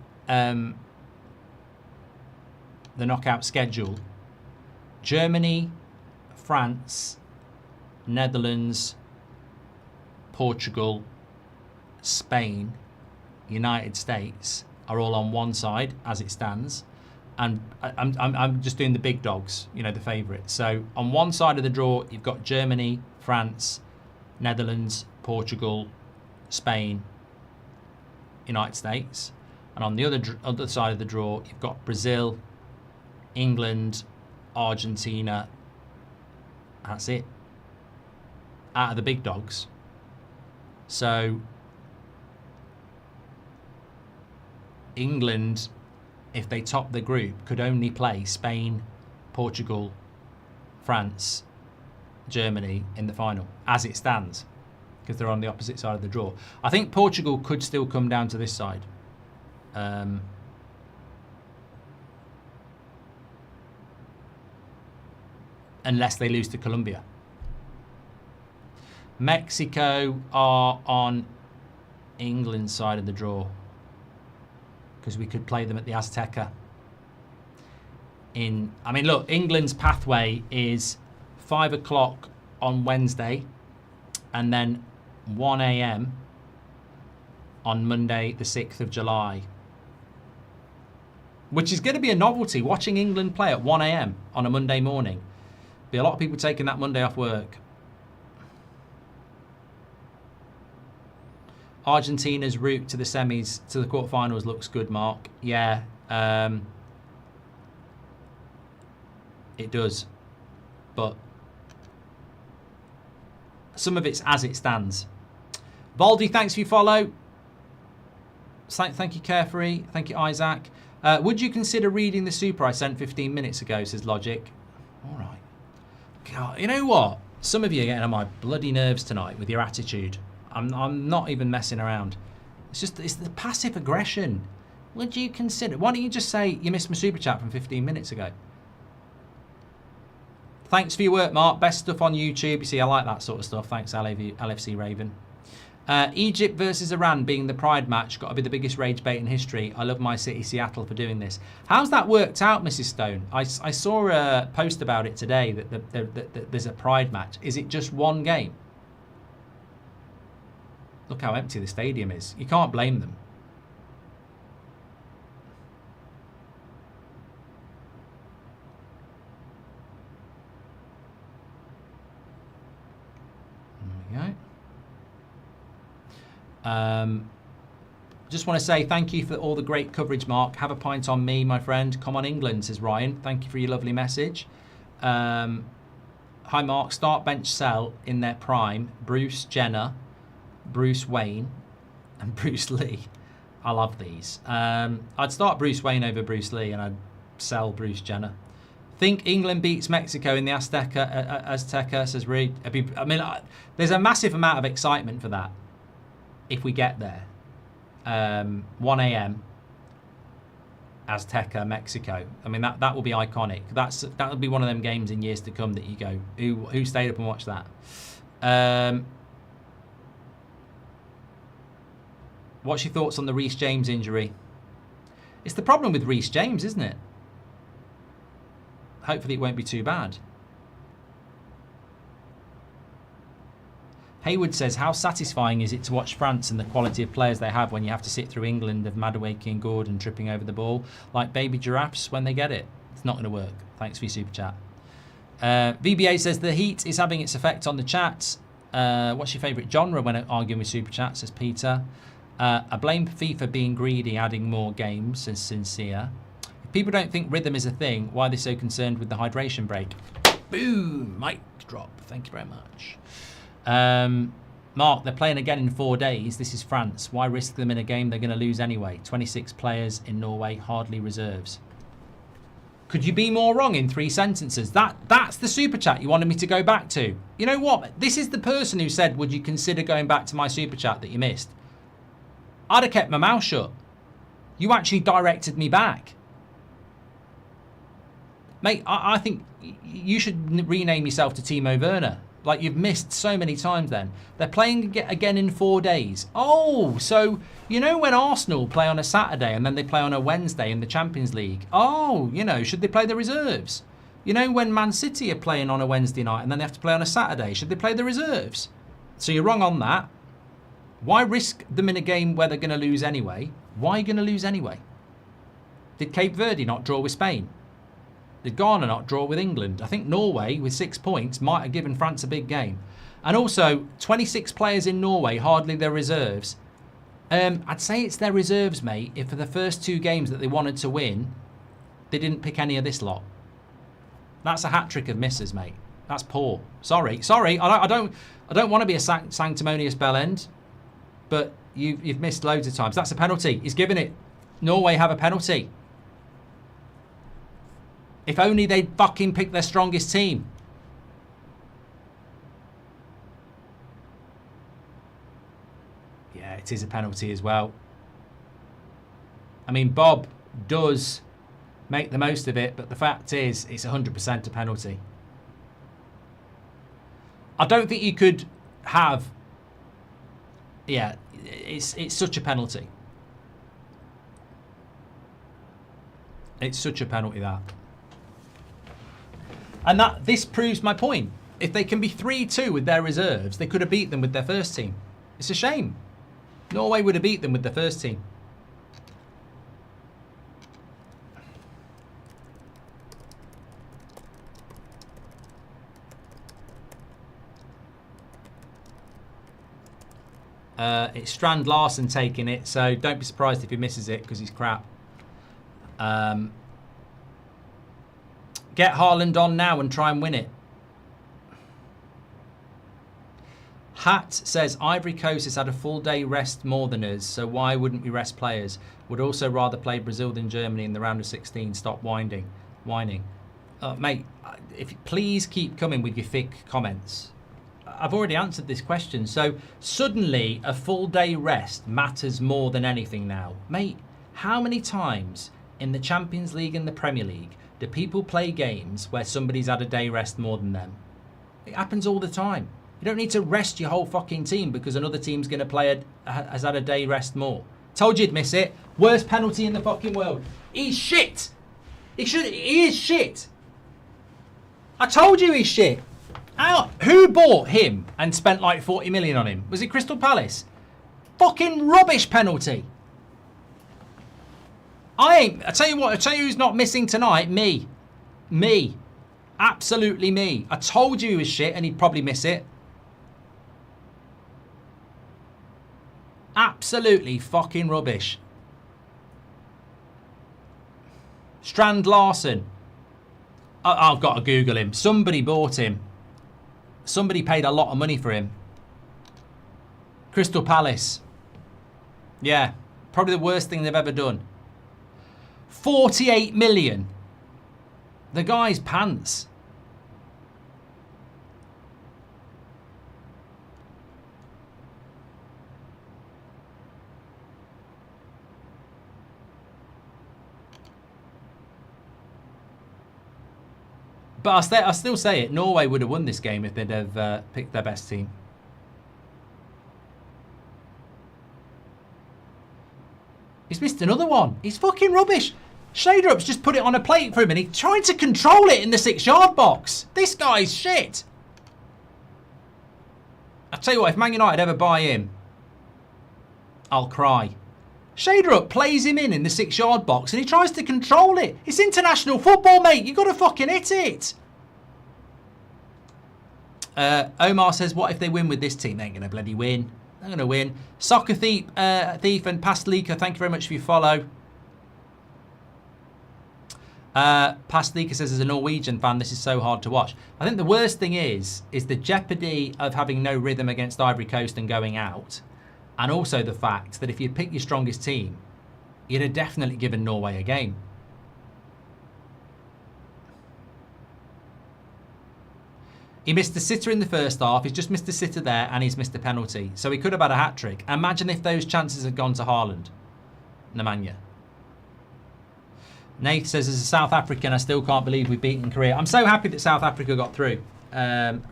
A: knockout schedule, Germany, France, Netherlands, Portugal, Spain, United States are all on one side as it stands, and I'm just doing the big dogs, you know, the favourites. So on one side of the draw, you've got Germany, France, Netherlands, Portugal, Spain, United States, and on the other side of the draw, you've got Brazil, England, Argentina. That's it. Out of the big dogs. So England, if they top the group, could only play Spain, Portugal, France, Germany in the final, as it stands, because they're on the opposite side of the draw. I think Portugal could still come down to this side. Unless they lose to Colombia. Mexico are on England's side of the draw, because we could play them at the Azteca. I mean, look, England's pathway is 5 o'clock on Wednesday, and then 1 a.m. on Monday, the 6th of July. Which is going to be a novelty, watching England play at 1 a.m. on a Monday morning. Be a lot of people taking that Monday off work. Argentina's route to the semis, to the quarterfinals looks good, Mark. Yeah, it does. But some of it's as it stands. Baldy, thanks for your follow. Thank you, Carefree. Thank you, Isaac. Would you consider reading the super I sent 15 minutes ago, says Logic. All right. God, you know what? Some of you are getting on my bloody nerves tonight with your attitude. I'm not even messing around. It's the passive aggression. Would you consider? Why don't you just say you missed my super chat from 15 minutes ago? Thanks for your work, Mark. Best stuff on YouTube. You see, I like that sort of stuff. Thanks, LFC Raven. Egypt versus Iran being the pride match. Got to be the biggest rage bait in history. I love my city, Seattle, for doing this. How's that worked out, Mrs. Stone? I saw a post about it today that there's a pride match. Is it just one game? Look how empty the stadium is. You can't blame them. There we go. Just want to say thank you for all the great coverage, Mark. Have a pint on me, my friend. Come on, England, says Ryan. Thank you for your lovely message. Hi, Mark. Start, bench, sell in their prime. Bruce Jenner, Bruce Wayne, and Bruce Lee. I love these. I'd start Bruce Wayne over Bruce Lee, and I'd sell Bruce Jenner. Think England beats Mexico in the Azteca, says Reed. I mean, there's a massive amount of excitement for that if we get there. 1 a.m. Azteca, Mexico. I mean, that will be iconic. That will be one of them games in years to come that you go, who stayed up and watched that? What's your thoughts on the Reece James injury? It's the problem with Reece James, isn't it? Hopefully it won't be too bad. Haywood says, how satisfying is it to watch France and the quality of players they have when you have to sit through England of Madueke and Gordon tripping over the ball like baby giraffes when they get it? It's not going to work. Thanks for your super chat. VBA says, the heat is having its effect on the chat. What's your favourite genre when arguing with super chat, says Peter. I blame FIFA being greedy, adding more games, says Sincere. If people don't think rhythm is a thing, why are they so concerned with the hydration break? Boom! Mic drop. Thank you very much. Mark, they're playing again in 4 days. This is France. Why risk them in a game they're going to lose anyway? 26 players in Norway, hardly reserves. Could you be more wrong in 3 sentences? That's the super chat you wanted me to go back to. You know what? This is the person who said, would you consider going back to my super chat that you missed? I'd have kept my mouth shut. You actually directed me back. Mate, I think you should rename yourself to Timo Werner. Like, you've missed so many times then. They're playing again in 4 days. Oh, so, you know when Arsenal play on a Saturday and then they play on a Wednesday in the Champions League? Oh, you know, should they play the reserves? You know when Man City are playing on a Wednesday night and then they have to play on a Saturday? Should they play the reserves? So you're wrong on that. Why risk them in a game where they're going to lose anyway? Why are you going to lose anyway? Did Cape Verde not draw with Spain? Did Ghana not draw with England? I think Norway, with 6 points, might have given France a big game. And also, 26 players in Norway, hardly their reserves. I'd say it's their reserves, mate, if for the first 2 games that they wanted to win, they didn't pick any of this lot. That's a hat-trick of misses, mate. That's poor. Sorry. I don't want to be a sanctimonious bell end, but you've missed loads of times. That's a penalty. He's given it. Norway have a penalty. If only they'd fucking picked their strongest team. Yeah, it is a penalty as well. I mean, Bob does make the most of it, but the fact is, it's 100% a penalty. I don't think you could have... Yeah, it's such a penalty. It's such a penalty, that. And this proves my point. If they can be 3-2 with their reserves, they could have beat them with their first team. It's a shame. Norway would have beat them with their first team. It's Strand Larsen taking it, so don't be surprised if he misses it because he's crap. Get Haaland on now and try and win it. Hat says Ivory Coast has had a full day rest more than us, so why wouldn't we rest players? Would also rather play Brazil than Germany in the round of 16. Stop whining. Mate, if please keep coming with your thick comments. I've already answered this question. So suddenly a full day rest matters more than anything now. Mate, how many times in the Champions League and the Premier League do people play games where somebody's had a day rest more than them? It happens all the time. You don't need to rest your whole fucking team because another team's going to play has had a day rest more. Told you you'd miss it. Worst penalty in the fucking world. He's shit. He is shit. I told you he's shit. Who bought him and spent like 40 million on him? Was it Crystal Palace? Fucking rubbish penalty. I tell you who's not missing tonight. Me. Absolutely me. I told you he was shit and he'd probably miss it. Absolutely fucking rubbish. Strand Larsen. I've got to Google him. Somebody bought him. Somebody paid a lot of money for him. Crystal Palace. Yeah, probably the worst thing they've ever done. 48 million. The guy's pants. But I still say it. Norway would have won this game if they'd have picked their best team. He's missed another one. He's fucking rubbish. Shaderup's just put it on a plate for him and he's trying to control it in the 6-yard box. This guy's shit. I tell you what, if Man United ever buy him, I'll cry. Shaderup plays him in the 6-yard box and he tries to control it. It's international football, mate. You've got to fucking hit it. Omar says, what if they win with this team? They ain't going to bloody win. They're going to win. Soccer Thief and Pastlika, thank you very much for your follow. Pastlika says, as a Norwegian fan, this is so hard to watch. I think the worst thing is the jeopardy of having no rhythm against Ivory Coast and going out. And also the fact that if you'd picked your strongest team, you'd have definitely given Norway a game. He missed a sitter in the first half. He's just missed a sitter there, and he's missed a penalty. So he could have had a hat-trick. Imagine if those chances had gone to Haaland. Nemanja. Nath says, as a South African, I still can't believe we've beaten Korea. I'm so happy that South Africa got through.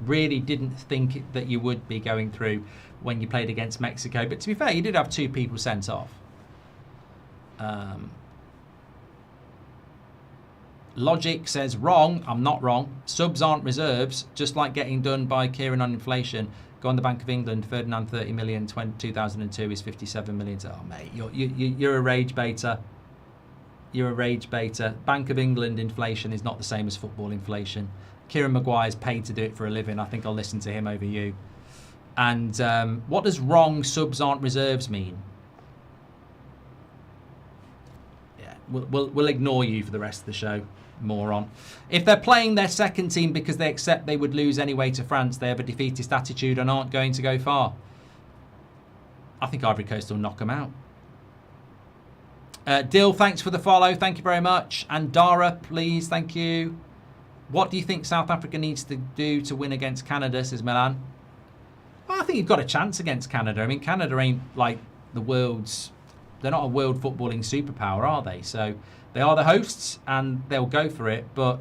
A: Really didn't think that you would be going through when you played against Mexico. But to be fair, you did have 2 people sent off. Logic says, wrong. I'm not wrong. Subs aren't reserves, just like getting done by Kieran on inflation. Go on the Bank of England, Ferdinand 30 million, 2002 is 57 million. Oh, mate, you're a rage baiter. You're a rage baiter. Bank of England inflation is not the same as football inflation. Kieran Maguire's paid to do it for a living. I think I'll listen to him over you. And what does wrong subs aren't reserves mean? Yeah, we'll ignore you for the rest of the show, moron. If they're playing their second team because they accept they would lose anyway to France, they have a defeatist attitude and aren't going to go far. I think Ivory Coast will knock them out. Dill, thanks for the follow. Thank you very much. And Dara, please, thank you. What do you think South Africa needs to do to win against Canada, says Milan? Well, I think you've got a chance against Canada. I mean, Canada ain't like the world's... They're not a world footballing superpower, are they? So they are the hosts and they'll go for it. But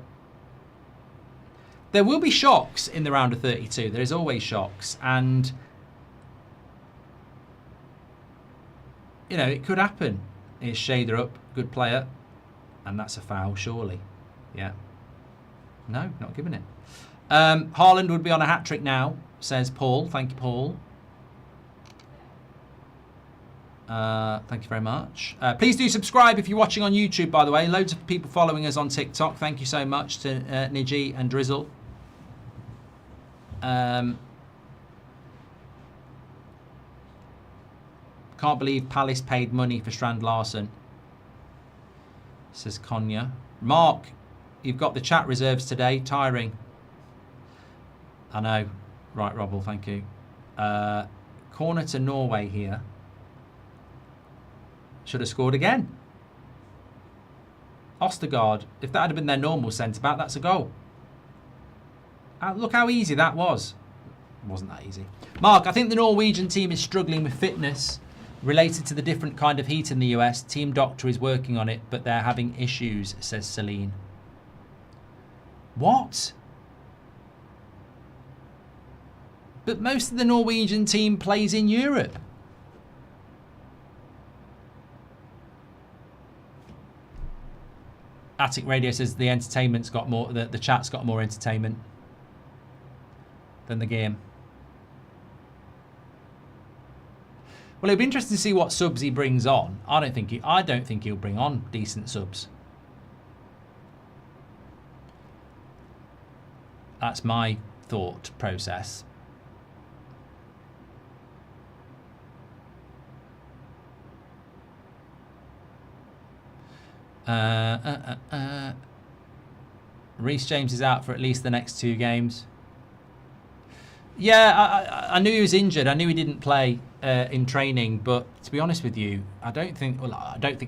A: there will be shocks in the round of 32. There is always shocks. And, you know, it could happen. Here's Shader up, good player. And that's a foul, surely. Yeah. No, not giving it. Haaland would be on a hat-trick now, says Paul. Thank you, Paul. Thank you very much. Please do subscribe if you're watching on YouTube, by the way. Loads of people following us on TikTok. Thank you so much to Niji and Drizzle. Can't believe Palace paid money for Strand Larsen, says Konya. Mark, you've got the chat reserves today. Tiring. I know. Right, Robble, thank you. Corner to Norway here. Should have scored again. Ostergaard, if that had been their normal centre-back, that's a goal. Look how easy that was. It wasn't that easy. Mark, I think the Norwegian team is struggling with fitness related to the different kind of heat in the US. Team doctor is working on it, but they're having issues, says Celine. What? But most of the Norwegian team plays in Europe. Attic Radio says the entertainment's got more, the chat's got more entertainment than the game. Well, it'll be interesting to see what subs he brings on. I don't think he'll bring on decent subs. That's my thought process. Reece James is out for at least the next 2 games. Yeah, I knew he was injured. I knew he didn't play in training. But to be honest with you, I don't think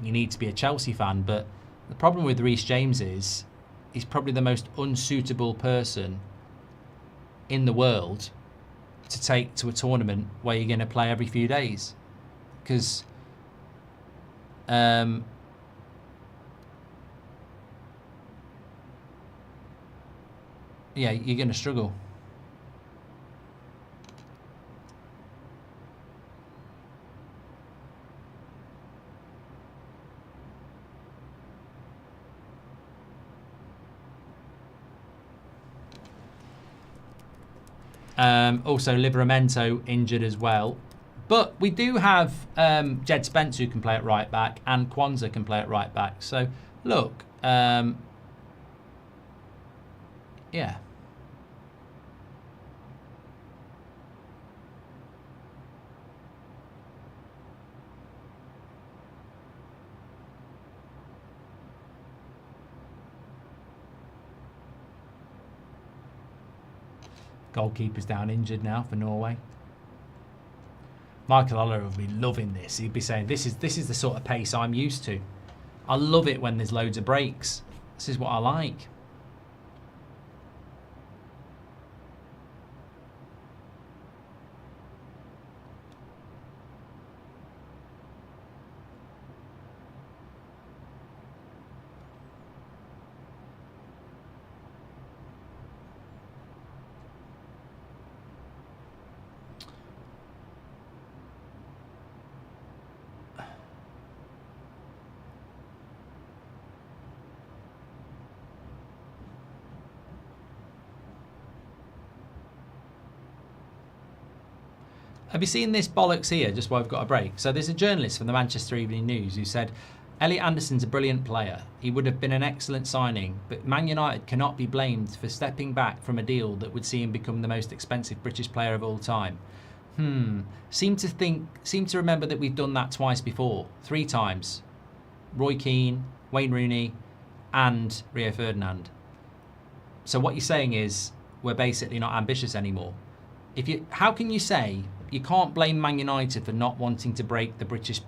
A: you need to be a Chelsea fan. But the problem with Reece James is he's probably the most unsuitable person in the world to take to a tournament where you're going to play every few days, because yeah, you're going to struggle. Also, Livramento injured as well. But we do have Jed Spence who can play at right back, and Kwanzaa can play at right back. So, look, yeah. Goalkeeper's down injured now for Norway. Michael Oller will be loving this. He'd be saying, this is the sort of pace I'm used to. I love it when there's loads of breaks. This is what I like. Have you seen this bollocks here, just while I've got a break? So there's a journalist from the Manchester Evening News who said, Elliot Anderson's a brilliant player. He would have been an excellent signing, but Man United cannot be blamed for stepping back from a deal that would see him become the most expensive British player of all time. Seem to remember that we've done that twice before. 3 times. Roy Keane, Wayne Rooney, and Rio Ferdinand. So what you're saying is we're basically not ambitious anymore. How can you say you can't blame Man United for not wanting to break the British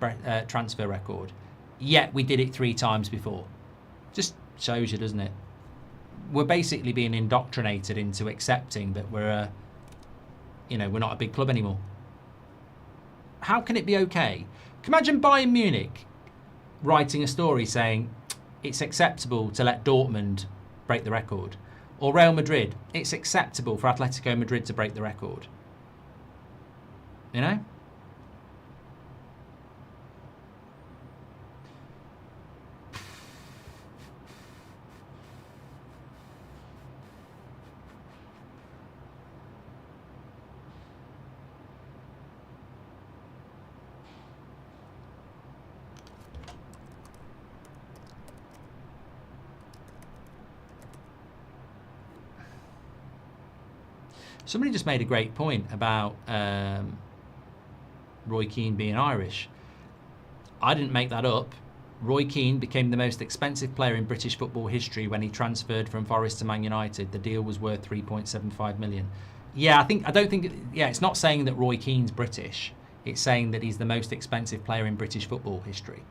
A: transfer record, yet we did it 3 times before? Just shows you, doesn't it? We're basically being indoctrinated into accepting that we're not a big club anymore. How can it be okay? Can you imagine Bayern Munich writing a story saying it's acceptable to let Dortmund break the record? Or Real Madrid, it's acceptable for Atletico Madrid to break the record. You know? Somebody just made a great point about Roy Keane being Irish. I didn't make that up. Roy Keane became the most expensive player in British football history when he transferred from Forest to Man United. The deal was worth 3.75 million. Yeah, it's not saying that Roy Keane's British. It's saying that he's the most expensive player in British football history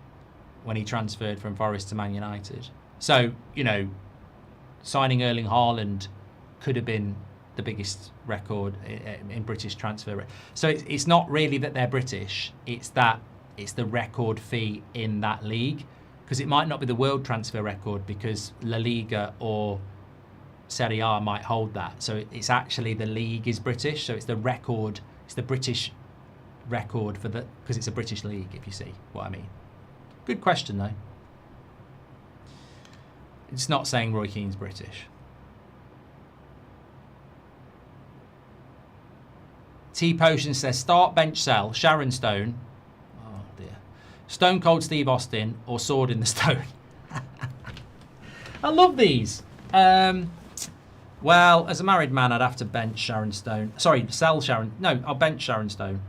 A: when he transferred from Forest to Man United. So, signing Erling Haaland could have been the biggest record in British transfer. So it's not really that they're British, it's that it's the record fee in that league, because it might not be the world transfer record because La Liga or Serie A might hold that. So it's actually the league is British, so it's the record, it's the British record because it's a British league, if you see what I mean. Good question though. It's not saying Roy Keane's British. T-Potion says, start, bench, sell, Sharon Stone. Oh, dear. Stone Cold Steve Austin or Sword in the Stone. I love these. Well, as a married man, I'd have to bench Sharon Stone. Sorry, sell Sharon. No, I'll bench Sharon Stone.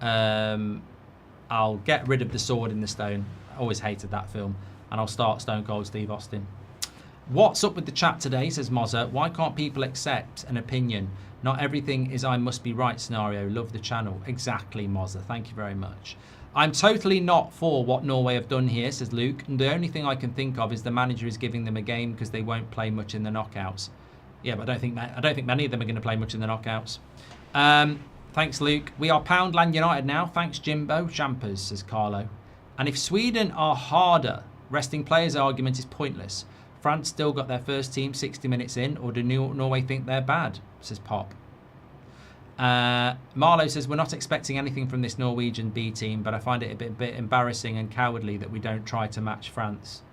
A: I'll get rid of the Sword in the Stone. I always hated that film. And I'll start Stone Cold Steve Austin. What's up with the chat today, says Mozza. Why can't people accept an opinion? Not everything is I must be right scenario. Love the channel. Exactly, Mozza. Thank you very much. I'm totally not for what Norway have done here, says Luke. And the only thing I can think of is the manager is giving them a game because they won't play much in the knockouts. Yeah, but I don't think many of them are going to play much in the knockouts. Thanks, Luke. We are Poundland United now. Thanks, Jimbo. Champers, says Carlo. And if Sweden are harder, resting players argument is pointless. France still got their first team 60 minutes in, or do Norway think they're bad, says Pop. Marlowe says, we're not expecting anything from this Norwegian B team, but I find it a bit embarrassing and cowardly that we don't try to match France.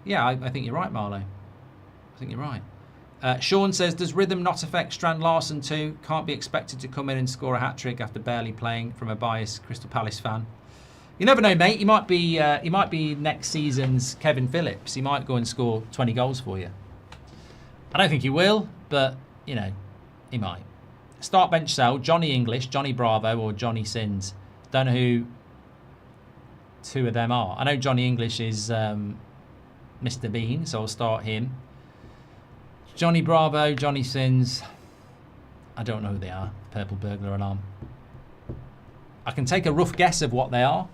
A: Yeah, I think you're right, Marlowe. I think you're right. Sean says, does rhythm not affect Strand Larsen too? Can't be expected to come in and score a hat-trick after barely playing, from a biased Crystal Palace fan. You never know, mate. He might be next season's Kevin Phillips. He might go and score 20 goals for you. I don't think he will, but, he might. Start, bench, sell. Johnny English, Johnny Bravo, or Johnny Sins. Don't know who 2 of them are. I know Johnny English is Mr. Bean, so I'll start him. Johnny Bravo, Johnny Sins. I don't know who they are. Purple burglar alarm. I can take a rough guess of what they are.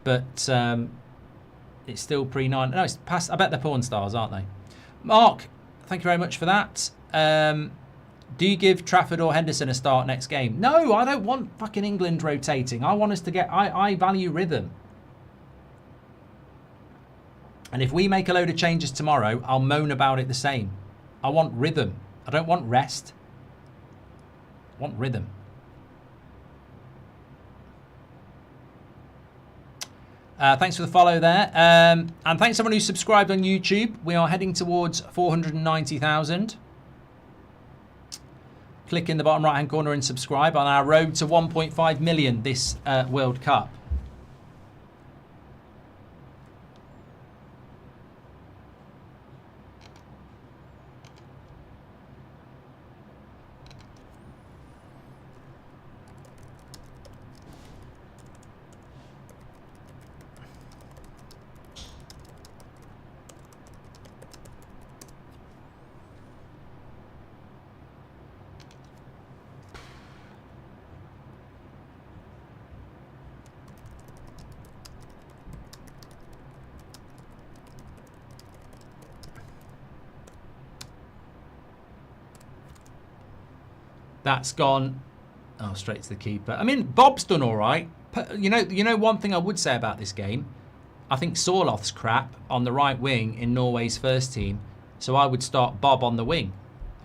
A: But it's still pre-9. No, it's past. I bet they're porn stars, aren't they? Mark, thank you very much for that. Do you give Trafford or Henderson a start next game? No, I don't want fucking England rotating. I want us to get... I value rhythm. And if we make a load of changes tomorrow, I'll moan about it the same. I want rhythm. I don't want rest. I want rhythm. Thanks for the follow there. And thanks everyone who subscribed on YouTube. We are heading towards 490,000. Click in the bottom right-hand corner and subscribe on our road to 1.5 million this World Cup. That's gone. Oh, straight to the keeper. I mean, Bob's done all right. You know, one thing I would say about this game, I think Sorloth's crap on the right wing in Norway's first team, so I would start Bob on the wing.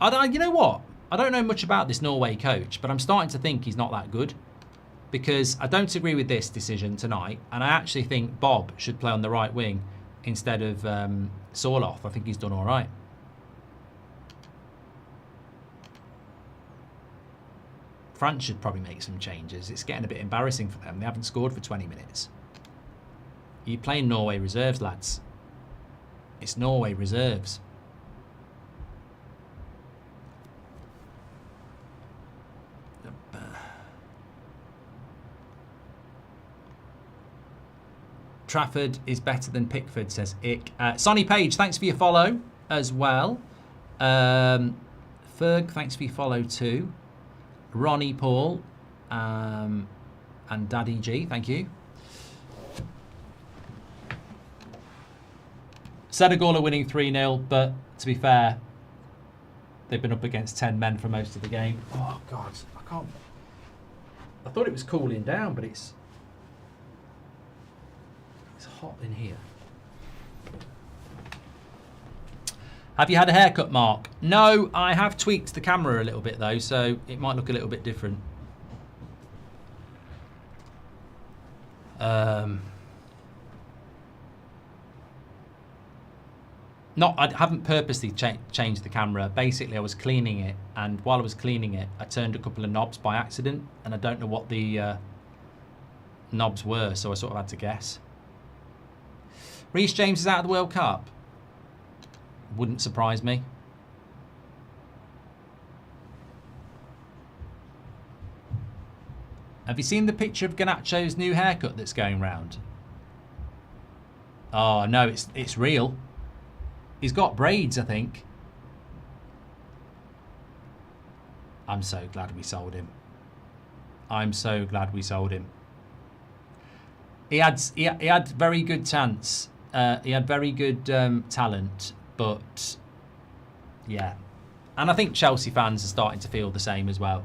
A: You know what? I don't know much about this Norway coach, but I'm starting to think he's not that good, because I don't agree with this decision tonight, and I actually think Bob should play on the right wing instead of Sorloth. I think he's done all right. France should probably make some changes. It's getting a bit embarrassing for them. They haven't scored for 20 minutes. You're playing Norway reserves, lads. It's Norway reserves. Trafford is better than Pickford, says Ick. Sonny Page, thanks for your follow as well. Ferg, thanks for your follow too. Ronnie Paul and Daddy G, thank you. Senegal are winning 3-0, but to be fair, they've been up against 10 men for most of the game. Oh, God, I can't. I thought it was cooling down, but it's hot in here. Have you had a haircut, Mark? No, I have tweaked the camera a little bit though, so it might look a little bit different. I haven't purposely changed the camera. Basically, I was cleaning it, and while I was cleaning it, I turned a couple of knobs by accident, and I don't know what the knobs were, so I sort of had to guess. Reece James is out of the World Cup. Wouldn't surprise me. Have you seen the picture of Garnacho's new haircut that's going round? Oh no, it's real. He's got braids, I think. I'm so glad we sold him. I'm so glad we sold him. He had very good chance. He had very good talent. But, yeah. And I think Chelsea fans are starting to feel the same as well.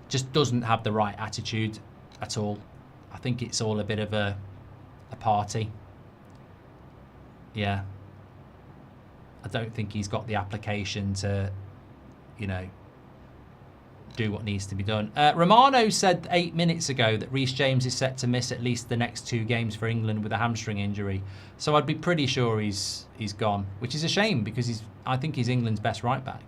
A: Just doesn't have the right attitude at all. I think it's all a bit of a party. Yeah. I don't think he's got the application to, you know, do what needs to be done. Romano said 8 minutes ago that Reece James is set to miss at least the next 2 games for England with a hamstring injury. So I'd be pretty sure he's gone, which is a shame because I think he's England's best right back.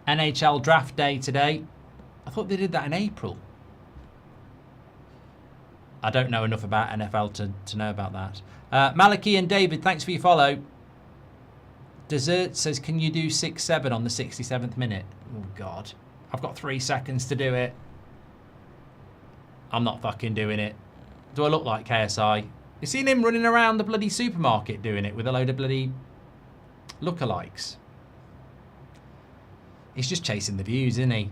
A: NHL draft day today. I thought they did that in April. I don't know enough about NFL to know about that. Maliki and David, thanks for your follow. Dessert says, can you do 6-7 on the 67th minute? Oh, God. I've got 3 seconds to do it. I'm not fucking doing it. Do I look like KSI? You seen him running around the bloody supermarket doing it with a load of bloody lookalikes? He's just chasing the views, isn't he?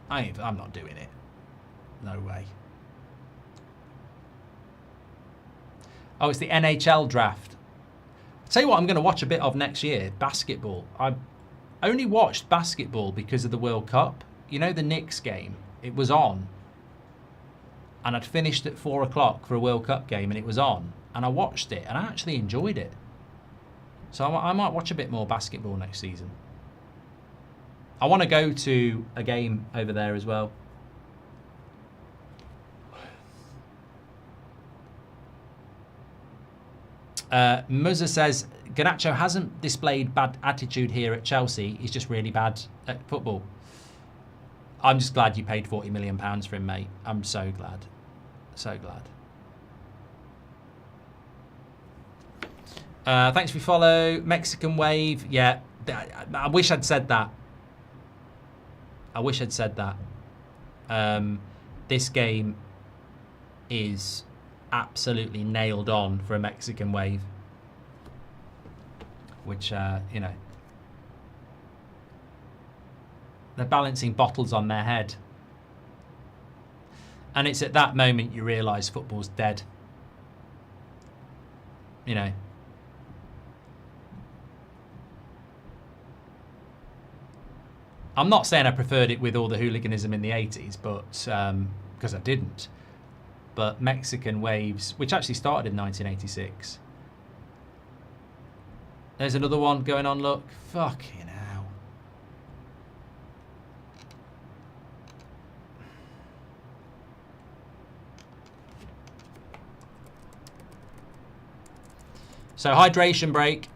A: I'm not doing it. No way. Oh, it's the NHL draft. Tell you what I'm going to watch a bit of next year, basketball. I only watched basketball because of the World Cup. You know the Knicks game? It was on. And I'd finished at 4 o'clock for a World Cup game and it was on. And I watched it and I actually enjoyed it. So I might watch a bit more basketball next season. I want to go to a game over there as well. Muzza says, Garnacho hasn't displayed bad attitude here at Chelsea. He's just really bad at football. I'm just glad you paid £40 million for him, mate. I'm so glad. So glad. Thanks for your follow. Mexican Wave. Yeah, I wish I'd said that. I wish I'd said that. This game is absolutely nailed on for a Mexican Wave. Which, you know, they're balancing bottles on their head. And it's at that moment you realise football's dead. You know. I'm not saying I preferred it with all the hooliganism in the 80s, but because I didn't. But Mexican Waves, which actually started in 1986. There's another one going on, look. Fucking hell. So hydration break.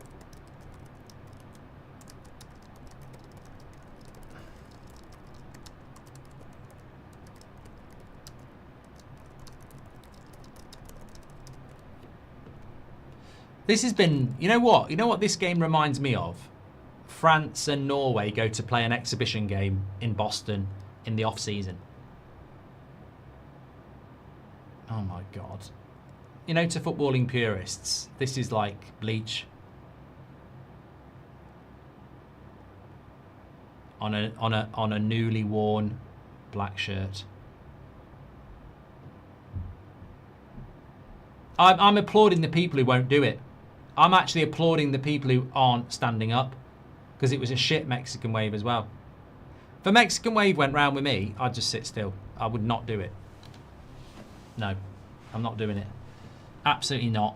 A: This has been, you know what this game reminds me of? France and Norway go to play an exhibition game in Boston in the off-season. Oh my God. You know, to footballing purists, this is like Bleach. On a newly worn black shirt. I'm applauding the people who won't do it. I'm actually applauding the people who aren't standing up, because it was a shit Mexican Wave as well. If a Mexican Wave went round with me, I'd just sit still. I would not do it. No, I'm not doing it. Absolutely not.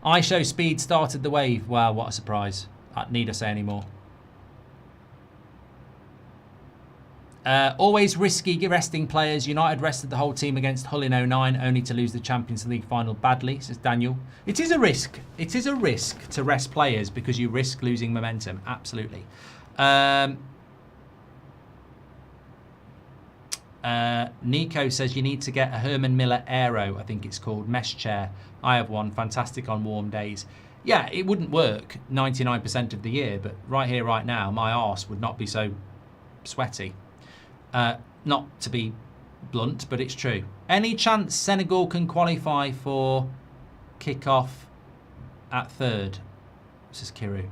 A: I Show Speed started the wave. Wow, what a surprise. Need I say any more? Always risky resting players. United rested the whole team against Hull in 09, only to lose the Champions League final badly, says Daniel. It is a risk. It is a risk to rest players because you risk losing momentum. Absolutely. Nico says you need to get a Herman Miller Aero, I think it's called, mesh chair. I have one. Fantastic on warm days. Yeah, it wouldn't work 99% of the year, but right here, right now, my arse would not be so sweaty. Not to be blunt, but it's true. Any chance Senegal can qualify for kick-off at third? This is Kiru.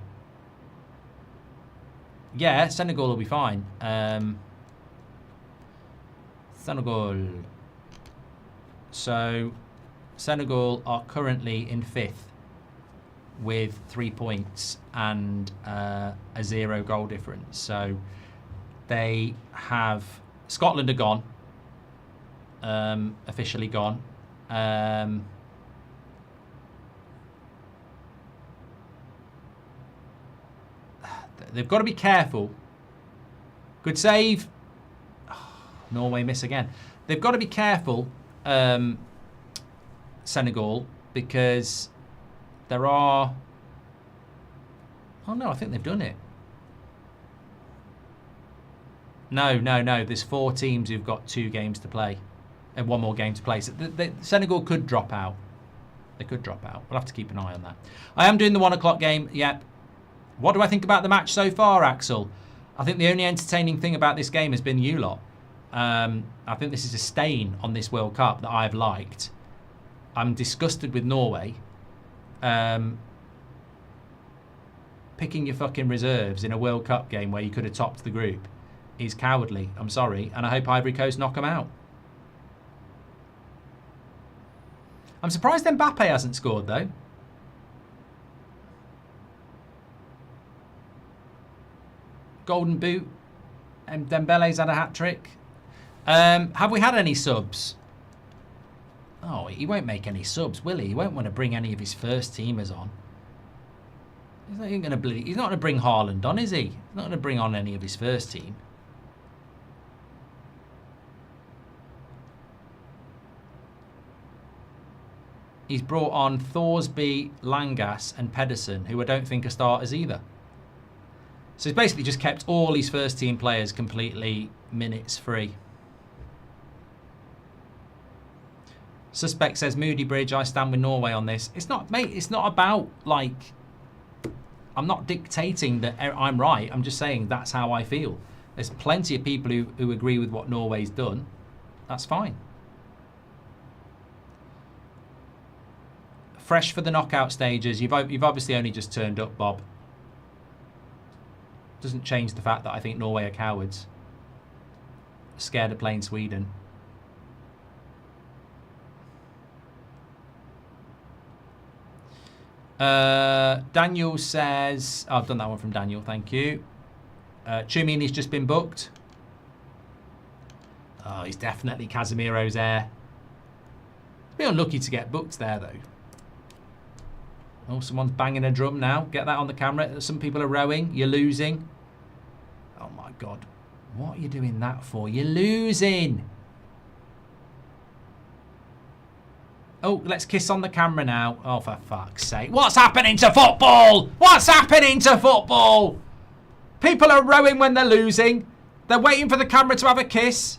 A: Yeah, Senegal will be fine. Senegal. So, Senegal are currently in 5th with 3 points and a 0 goal difference. So, they have... Scotland are gone. Officially gone. They've got to be careful. Good save. Oh, Norway miss again. They've got to be careful, Senegal, because there are... Oh, no, I think they've done it. No. There's 4 teams who've got 2 games to play and 1 more game to play. So Senegal could drop out. They could drop out. We'll have to keep an eye on that. I am doing the 1 o'clock game. Yep. What do I think about the match so far, Axel? I think the only entertaining thing about this game has been you lot. I think this is a stain on this World Cup that I've liked. I'm disgusted with Norway. picking your fucking reserves in a World Cup game where you could have topped the group is cowardly. I'm sorry. And I hope Ivory Coast knock them out. I'm surprised Mbappe hasn't scored, though. Golden boot. And Dembele's had a hat-trick. Have we had any subs? Oh, he won't make any subs, will he? He won't want to bring any of his first teamers on. He's not going to bring Haaland on, is he? He's not going to bring on any of his first team. He's brought on Thorsby, Langas and Pedersen, who I don't think are starters either. So he's basically just kept all his first team players completely minutes free. Suspect says, Moody Bridge, I stand with Norway on this. It's not, mate, it's not about, like, I'm not dictating that I'm right. I'm just saying that's how I feel. There's plenty of people who agree with what Norway's done. That's fine. Fresh for the knockout stages. You've obviously only just turned up, Bob. Doesn't change the fact that I think Norway are cowards. Scared of playing Sweden. Daniel says, oh, I've done that one from Daniel, thank you. Chumini's just been booked. Oh, he's definitely Casemiro's heir. Be unlucky to get booked there, though. Oh, someone's banging a drum now. Get that on the camera. Some people are rowing. You're losing. Oh, my God. What are you doing that for? You're losing. Oh, let's kiss on the camera now. Oh, for fuck's sake. What's happening to football? What's happening to football? People are rowing when they're losing. They're waiting for the camera to have a kiss.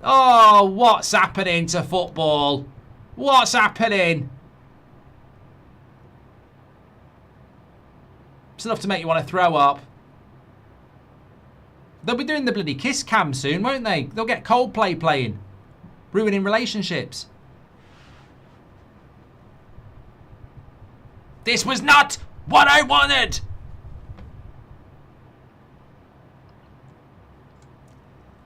A: Oh, what's happening to football? What's happening? It's enough to make you want to throw up. They'll be doing the bloody kiss cam soon, won't they? They'll get Coldplay playing. Ruining relationships. This was not what I wanted.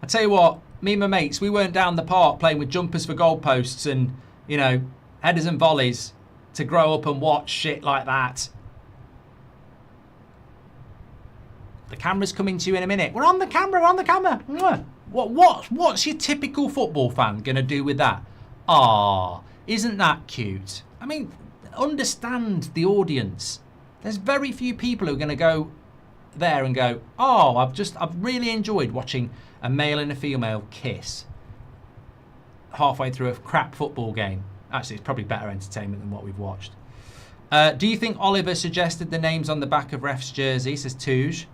A: I tell you what, me and my mates, we weren't down the park playing with jumpers for goalposts and, you know, headers and volleys to grow up and watch shit like that. The camera's coming to you in a minute. We're on the camera, we're on the camera. What's your typical football fan going to do with that? Ah, isn't that cute? I mean, understand the audience. There's very few people who are going to go there and go, oh, I've really enjoyed watching a male and a female kiss halfway through a crap football game. Actually, it's probably better entertainment than what we've watched. Do you think Oliver suggested the names on the back of ref's jersey, says Touge?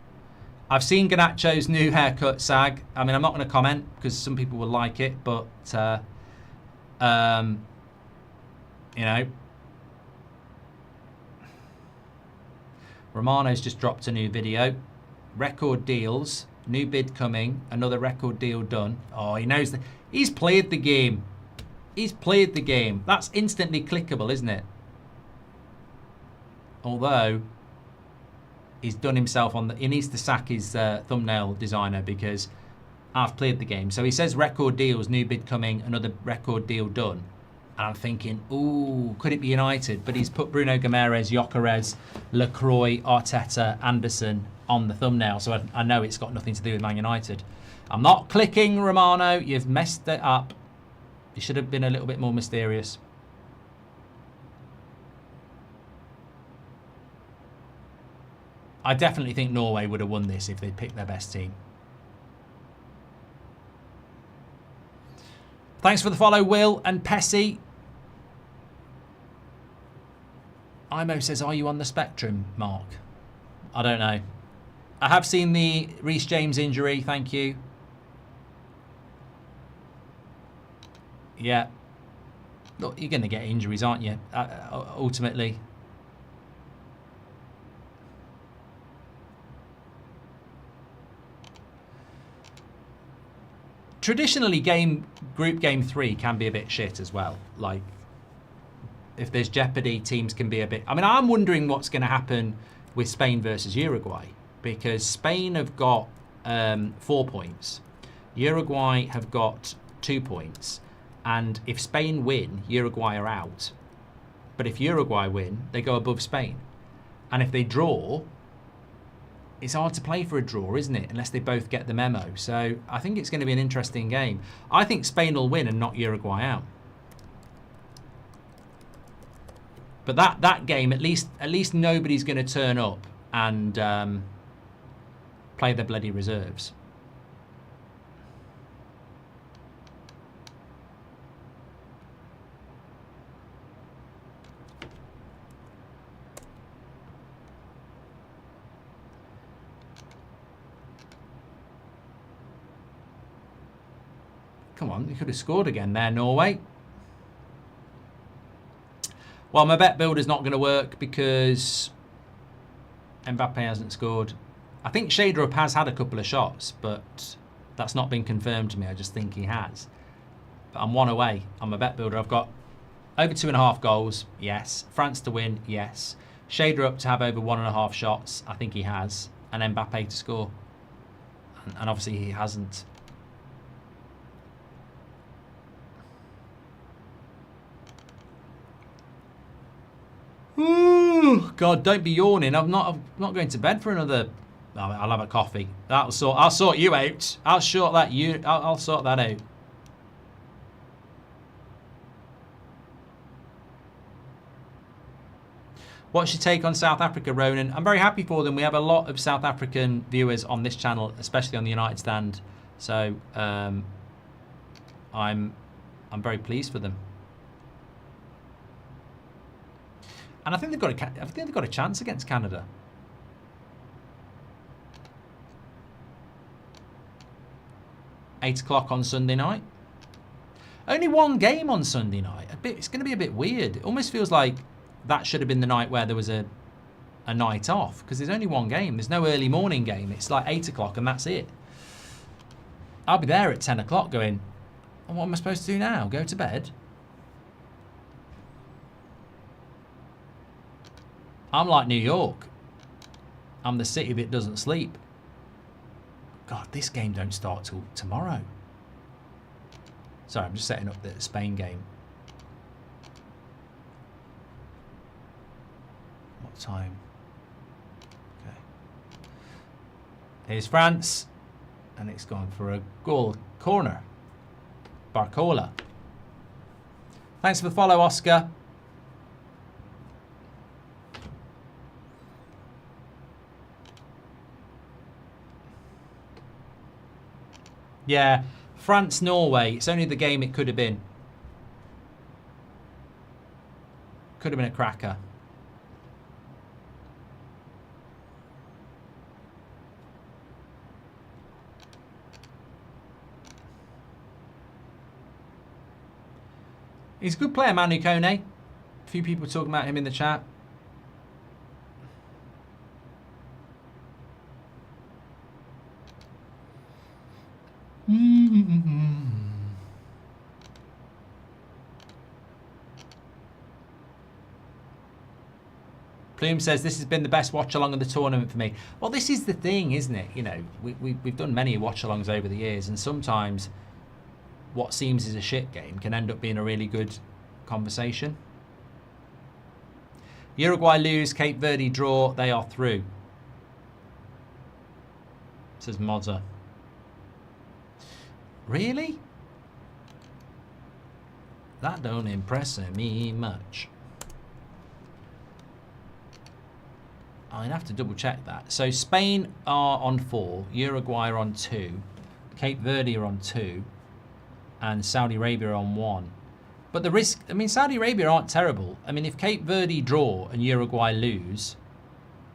A: I've seen Garnacho's new haircut, Sag. I mean, I'm not going to comment because some people will like it, but, you know. Romano's just dropped a new video. Record deals. New bid coming. Another record deal done. Oh, he knows that. He's played the game. He's played the game. That's instantly clickable, isn't it? Although, he's done himself on the... He needs to sack his thumbnail designer because I've played the game. So he says record deals, new bid coming, another record deal done. And I'm thinking, ooh, could it be United? But he's put Bruno Guimaraes, Gyökeres, Lacroix, Arteta, Anderson on the thumbnail. So I know it's got nothing to do with Man United. I'm not clicking, Romano. You've messed it up. You should have been a little bit more mysterious. I definitely think Norway would have won this if they'd picked their best team. Thanks for the follow, Will and Pessy. Imo says, are you on the spectrum, Mark? I don't know. I have seen the Reece James injury, thank you. Yeah. Look, you're going to get injuries, aren't you? Ultimately. Traditionally, group game 3 can be a bit shit as well. Like, if there's jeopardy, teams can be a bit... I mean, I'm wondering what's going to happen with Spain versus Uruguay, because Spain have got 4 points. Uruguay have got 2 points. And if Spain win, Uruguay are out. But if Uruguay win, they go above Spain. And if they draw, it's hard to play for a draw, isn't it? Unless they both get the memo. So I think it's going to be an interesting game. I think Spain will win and knock Uruguay out. But that game, at least nobody's going to turn up and play their bloody reserves. Come on, you could have scored again there, Norway. Well, my bet builder's not going to work because Mbappe hasn't scored. I think Shader has had a couple of shots, but that's not been confirmed to me. I just think he has. But I'm 1 away on my bet builder. I've got over 2.5 goals, yes. France to win, yes. Shader up to have over 1.5 shots, I think he has. And Mbappe to score. And obviously he hasn't. Ooh, God, don't be yawning. I'm not going to bed for another. I'll have a coffee. I'll sort you out. I'll sort that out. What's your take on South Africa, Ronan? I'm very happy for them. We have a lot of South African viewers on this channel, especially on the United Stand. So I'm very pleased for them. And I think they've got a chance against Canada. Eight o'clock on Sunday night. Only one game on Sunday night. It's going to be a bit weird. It almost feels like that should have been the night where there was a night off, because there's only one game. There's no early morning game. It's like 8 o'clock and that's it. I'll be there at 10 o'clock going, oh, what am I supposed to do now? Go to bed? I'm like New York. I'm the city that doesn't sleep. God, this game don't start till tomorrow. Sorry, I'm just setting up the Spain game. What time? Okay. Here's France. And it's gone for a goal corner. Barcola. Thanks for the follow, Oscar. Yeah, France-Norway. It's only the game it could have been. Could have been a cracker. He's a good player, Manu Kone. A few people talking about him in the chat. Plume says this has been the best watch along of the tournament for me. Well, this is the thing, isn't it? You know, we've done many watch alongs over the years, and sometimes what seems is a shit game can end up being a really good conversation. Uruguay lose, Cape Verde draw, they are through. Says Mozza. Really? That don't impress me much. I'd have to double check that. So Spain are on 4, Uruguay are on 2, Cape Verde are on 2, and Saudi Arabia are on 1. But the risk, I mean, Saudi Arabia aren't terrible. I mean, if Cape Verde draw and Uruguay lose,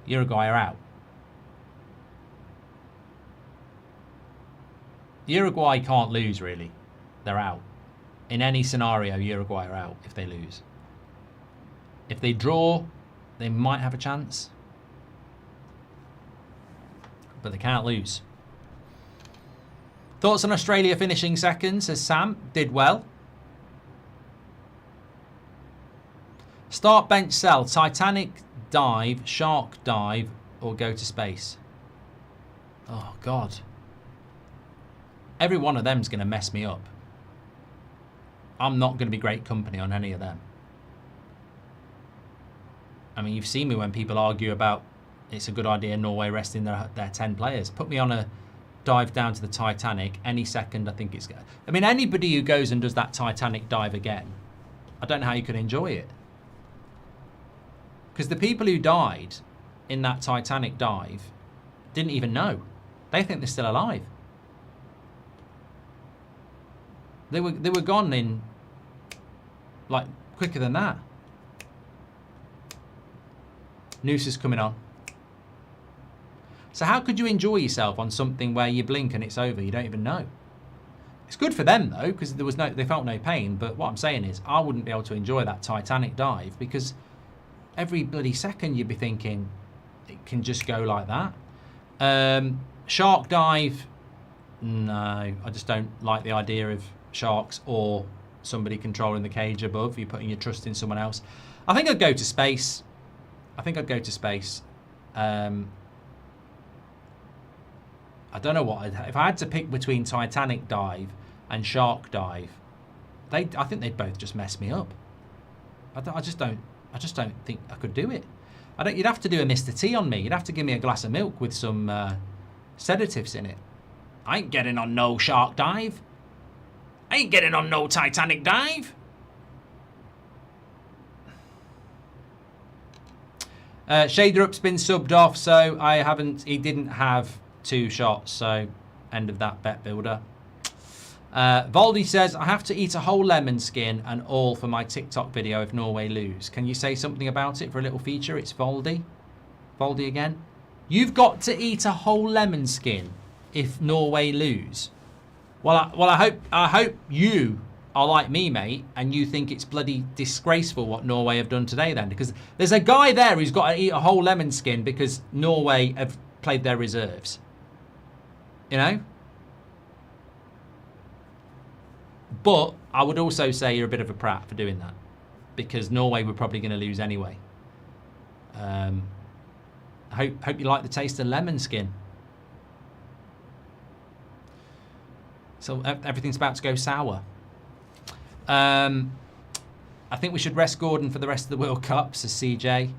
A: Uruguay are out. Uruguay can't lose, really. They're out. In any scenario, Uruguay are out if they lose. If they draw, they might have a chance. But they can't lose. Thoughts on Australia finishing second, says Sam. Did well. Start, bench, sell. Titanic dive, shark dive, or go to space. Oh, God. Every one of them's going to mess me up. I'm not going to be great company on any of them. I mean, you've seen me when people argue about it's a good idea Norway resting their 10 players. Put me on a dive down to the Titanic any second, I think it's good. I mean, anybody who goes and does that Titanic dive again, I don't know how you can enjoy it. Because the people who died in that Titanic dive didn't even know. They think they're still alive. They were gone in, like, quicker than that. Noose is coming on. So how could you enjoy yourself on something where you blink and it's over? You don't even know. It's good for them though, because they felt no pain. But what I'm saying is, I wouldn't be able to enjoy that Titanic dive because every bloody second you'd be thinking it can just go like that. Shark dive, no, I just don't like the idea of sharks or somebody controlling the cage above. You're putting your trust in someone else. I think I'd go to space. I don't know what if I had to pick between Titanic dive and shark dive. I think they'd both just mess me up. I just don't think I could do it. You'd have to do a Mr. T on me. You'd have to give me a glass of milk with some sedatives in it. I ain't getting on no shark dive. I ain't getting on no Titanic dive. Shader Up's been subbed off, so he didn't have 2 shots, so end of that bet builder. Voldy says, I have to eat a whole lemon skin and all for my TikTok video if Norway lose. Can you say something about it for a little feature? It's Voldy. Voldy again. You've got to eat a whole lemon skin if Norway lose. Well, I hope you are like me, mate, and you think it's bloody disgraceful what Norway have done today then, because there's a guy there who's got to eat a whole lemon skin because Norway have played their reserves. You know? But I would also say you're a bit of a prat for doing that, because Norway were probably going to lose anyway. I hope you like the taste of lemon skin. So everything's about to go sour. I think we should rest Gordon for the rest of the World Cup, says CJ.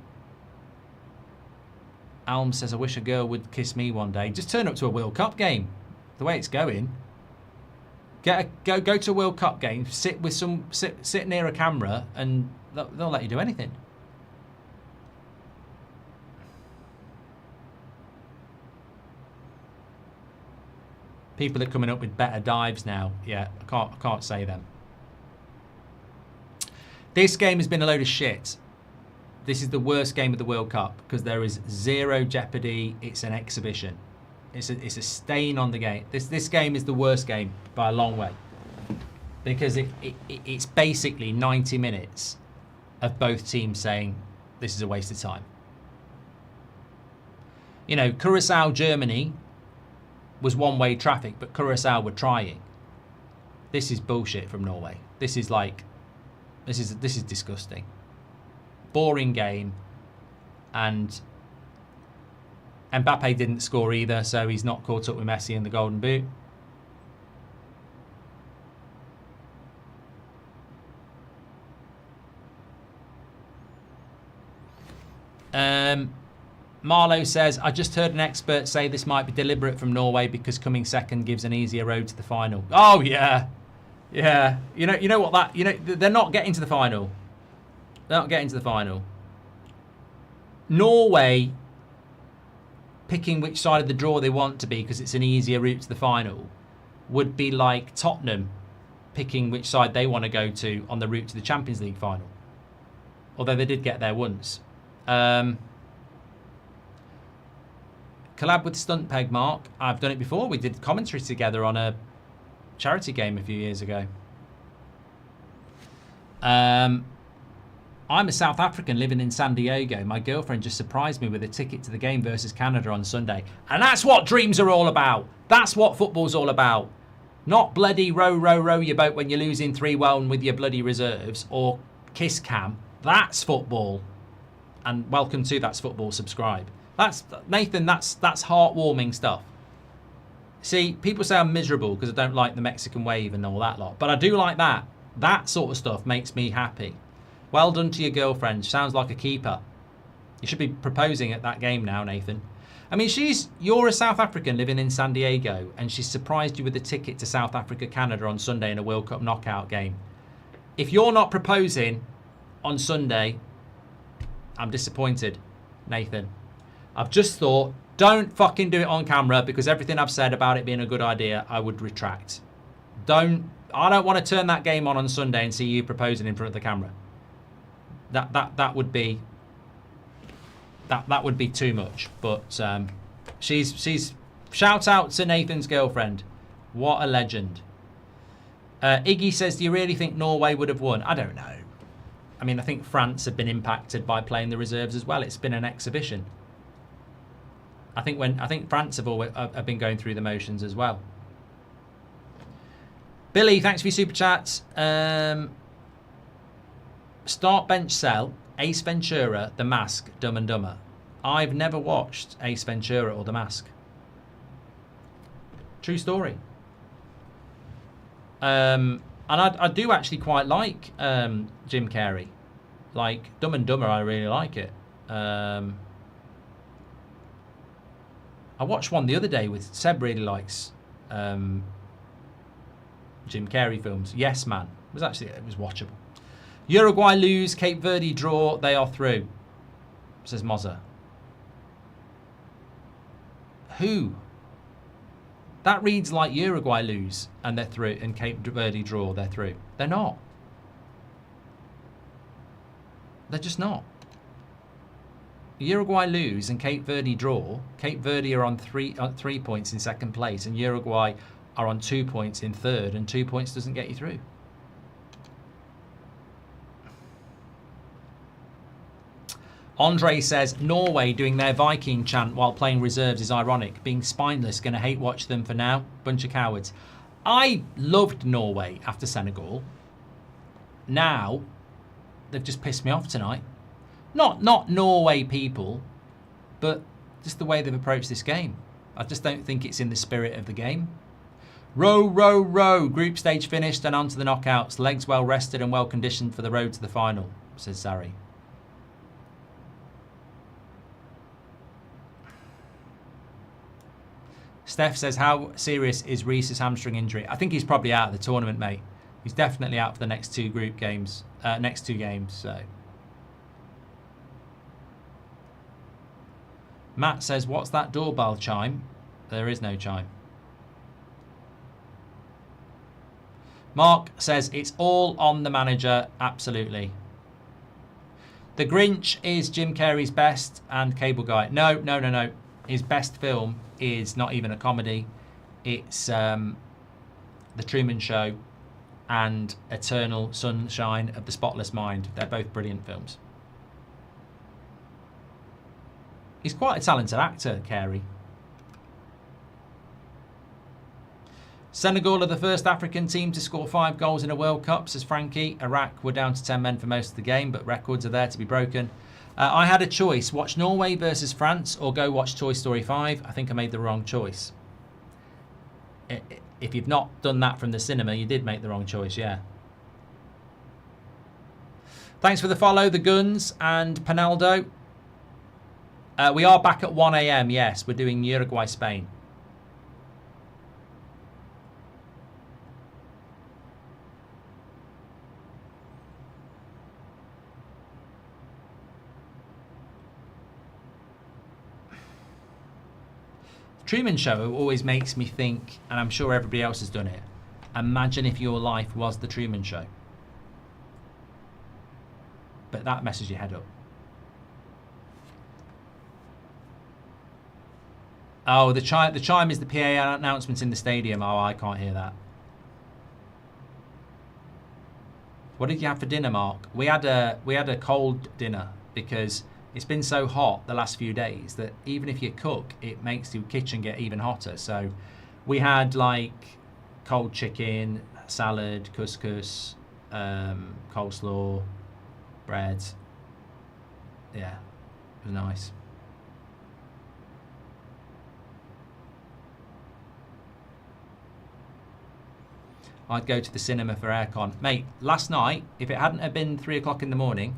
A: Alm says, I wish a girl would kiss me one day. Just turn up to a World Cup game. The way it's going. Go to a World Cup game, sit near a camera, and they'll let you do anything. People are coming up with better dives now. Yeah, I can't say them. This game has been a load of shit. This is the worst game of the World Cup because there is zero jeopardy. It's an exhibition. It's a stain on the game. This game is the worst game by a long way because it's basically 90 minutes of both teams saying this is a waste of time. You know, Curacao, Germany was one-way traffic, but Curacao were trying. This is bullshit from Norway. This is disgusting. Boring game, and Mbappe didn't score either, so he's not caught up with Messi in the Golden Boot. Marlowe says, I just heard an expert say this might be deliberate from Norway because coming second gives an easier road to the final. Oh yeah. Yeah. You know what that, they're not getting to the final. They're not getting to the final. Norway picking which side of the draw they want to be because it's an easier route to the final would be like Tottenham picking which side they want to go to on the route to the Champions League final. Although they did get there once. Collab with Stunt Peg, Mark. I've done it before. We did commentary together on a charity game a few years ago. I'm a South African living in San Diego. My girlfriend just surprised me with a ticket to the game versus Canada on Sunday. And that's what dreams are all about. That's what football's all about. Not bloody row your boat when you're losing 3-1 with your bloody reserves or kiss cam. That's football. And welcome to That's Football. Subscribe. That's Nathan. That's heartwarming stuff. See, people say I'm miserable because I don't like the Mexican wave and all that lot, but I do like that. That sort of stuff makes me happy. Well done to your girlfriend. Sounds like a keeper. You should be proposing at that game now, Nathan. I mean, you're a South African living in San Diego, and she's surprised you with a ticket to South Africa, Canada on Sunday in a World Cup knockout game. If you're not proposing on Sunday, I'm disappointed, Nathan. I've just thought, don't fucking do it on camera, because everything I've said about it being a good idea, I would retract. I don't want to turn that game on Sunday and see you proposing in front of the camera. That would be too much. But she's shout out to Nathan's girlfriend. What a legend. Iggy says, do you really think Norway would have won? I don't know. I mean, I think France have been impacted by playing the reserves as well. It's been an exhibition. I think France have been going through the motions as well. Billy, thanks for your super chats. Start, bench, sell, Ace Ventura, The Mask, Dumb and Dumber. I've never watched Ace Ventura or The Mask. True story. And I do actually quite like Jim Carrey. Like Dumb and Dumber, I really like it. I watched one the other day with Seb. Really likes Jim Carrey films. Yes Man. It was watchable. Uruguay lose, Cape Verde draw, they are through, says Mozza. Who? That reads like Uruguay lose and they're through, and Cape Verde draw, they're through. They're not. They're just not. Uruguay lose and Cape Verde draw. Cape Verde are on 3 points in second place, and Uruguay are on 2 points in third, and 2 points doesn't get you through. Andre says, Norway doing their Viking chant while playing reserves is ironic. Being spineless, going to hate watch them for now. Bunch of cowards. I loved Norway after Senegal. Now, they've just pissed me off tonight. Not Norway people, but just the way they've approached this game. I just don't think it's in the spirit of the game. Row, row, row. Group stage finished and on to the knockouts. Legs well rested and well conditioned for the road to the final, says Zari. Steph says, how serious is Reese's hamstring injury? I think he's probably out of the tournament, mate. He's definitely out for the next two games. So. Matt says, what's that doorbell chime? There is no chime. Mark says, it's all on the manager. Absolutely. The Grinch is Jim Carrey's best and Cable Guy. No. His best film is not even a comedy. It's The Truman Show and Eternal Sunshine of the Spotless Mind. They're both brilliant films. He's quite a talented actor, Carey. Senegal are the first African team to score 5 goals in a World Cup, says Frankie. Iraq were down to 10 men for most of the game, but records are there to be broken. I had a choice, watch Norway versus France or go watch Toy Story 5. I think I made the wrong choice. If you've not done that from the cinema, you did make the wrong choice, yeah. Thanks for the follow, the Guns and Penaldo. We are back at 1 a.m, yes. We're doing Uruguay, Spain. Truman Show always makes me think, and I'm sure everybody else has done it, imagine if your life was the Truman Show. But that messes your head up. Oh, the chime is the PA announcements in the stadium. Oh, I can't hear that. What did you have for dinner, Mark? We had a cold dinner because it's been so hot the last few days that even if you cook, it makes the kitchen get even hotter. So we had like cold chicken, salad, couscous, coleslaw, bread. Yeah, It was nice. I'd go to the cinema for aircon. Mate, last night, if it hadn't have been 3 o'clock in the morning,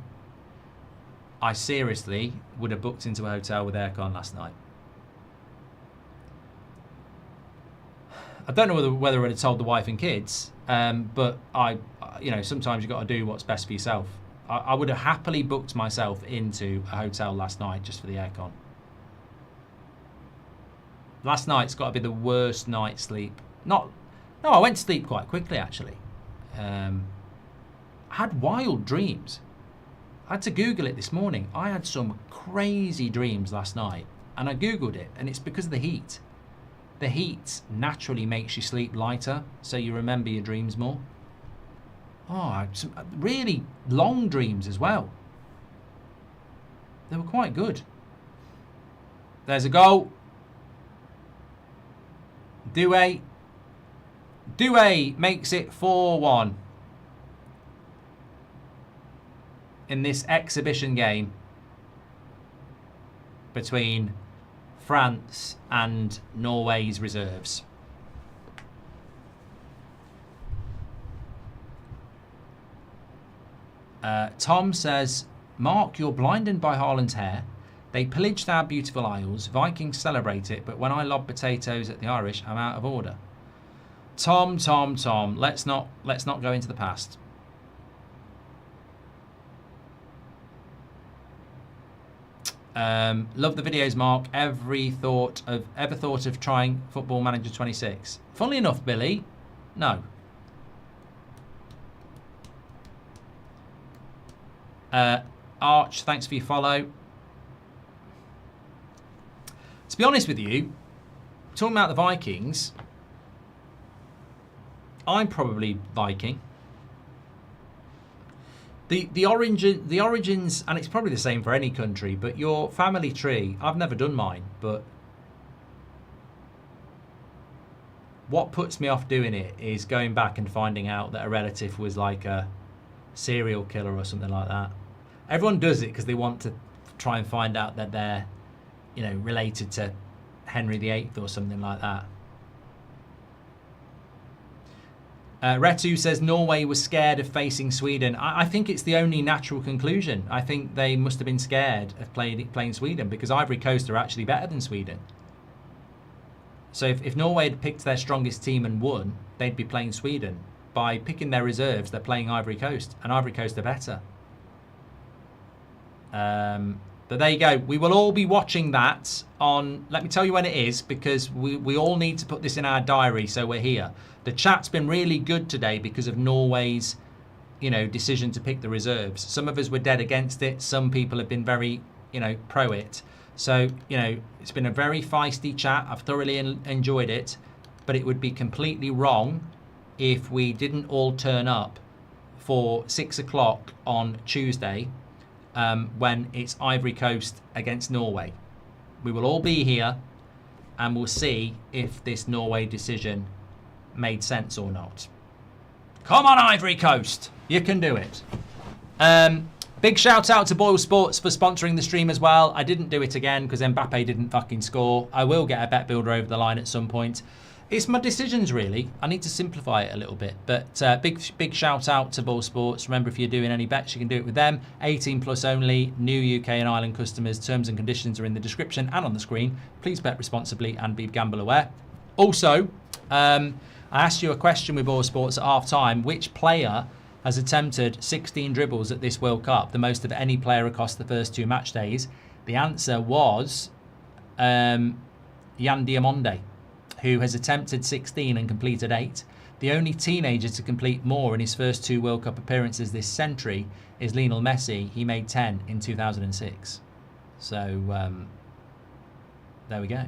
A: I seriously would have booked into a hotel with aircon last night. I don't know whether I would have told the wife and kids, but sometimes you've got to do what's best for yourself. I would have happily booked myself into a hotel last night just for the aircon. Last night's got to be the worst night's sleep. No, I went to sleep quite quickly, actually. I had wild dreams. I had to Google it this morning. I had some crazy dreams last night, and I Googled it, and it's because of the heat. The heat naturally makes you sleep lighter, so you remember your dreams more. Oh, I had some really long dreams as well. They were quite good. There's a goal. Douay makes it 4-1 in this exhibition game between France and Norway's reserves. Tom says, Mark, you're blinded by Haaland's hair. They pillaged our beautiful isles. Vikings celebrate it, but when I lob potatoes at the Irish, I'm out of order. Tom, let's not go into the past. Love the videos, Mark. Ever thought of trying Football Manager 26? Funnily enough, Billy, no. Arch, thanks for your follow. To be honest with you, talking about the Vikings, I'm probably Viking. The origins, and it's probably the same for any country, but your family tree, I've never done mine, but what puts me off doing it is going back and finding out that a relative was like a serial killer or something like that. Everyone does it because they want to try and find out that they're, related to Henry VIII or something like that. Retu says Norway was scared of facing Sweden. I think it's the only natural conclusion. I think they must have been scared of playing Sweden because Ivory Coast are actually better than Sweden. So if Norway had picked their strongest team and won, they'd be playing Sweden. By picking their reserves, they're playing Ivory Coast, and Ivory Coast are better. But there you go. We will all be watching that on, let me tell you when it is, because we all need to put this in our diary so we're here. The chat's been really good today because of Norway's, decision to pick the reserves. Some of us were dead against it. Some people have been very, pro it. So, it's been a very feisty chat. I've thoroughly enjoyed it, but it would be completely wrong if we didn't all turn up for 6 o'clock on Tuesday when it's Ivory Coast against Norway. We will all be here and we'll see if this Norway decision made sense or not. Come on, Ivory Coast! You can do it. Big shout out to Boyle Sports for sponsoring the stream as well. I didn't do it again because Mbappe didn't fucking score. I will get a bet builder over the line at some point. It's my decisions, really. I need to simplify it a little bit. But big shout out to Boyle Sports. Remember, if you're doing any bets, you can do it with them. 18 plus only. New UK and Ireland customers. Terms and conditions are in the description and on the screen. Please bet responsibly and be gamble aware. Also, I asked you a question with Boyle Sports at half time. Which player has attempted 16 dribbles at this World Cup, the most of any player across the first 2 match days? The answer was Yan Diamonde, who has attempted 16 and completed 8. The only teenager to complete more in his first 2 World Cup appearances this century is Lionel Messi. He made 10 in 2006. So there we go.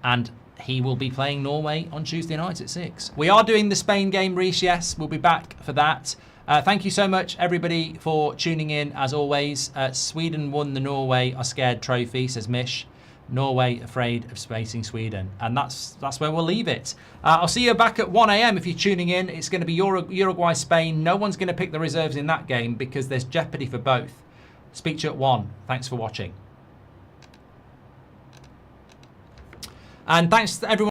A: And he will be playing Norway on Tuesday night at 6. We are doing the Spain game, Reece. Yes, we'll be back for that. Thank you so much, everybody, for tuning in, as always. Sweden won the Norway are scared trophy, says Mish. Norway afraid of facing Sweden. And that's where we'll leave it. I'll see you back at 1 a.m. if you're tuning in. It's going to be Uruguay, Spain. No one's going to pick the reserves in that game because there's jeopardy for both. Speak to you at 1. Thanks for watching. And thanks to everyone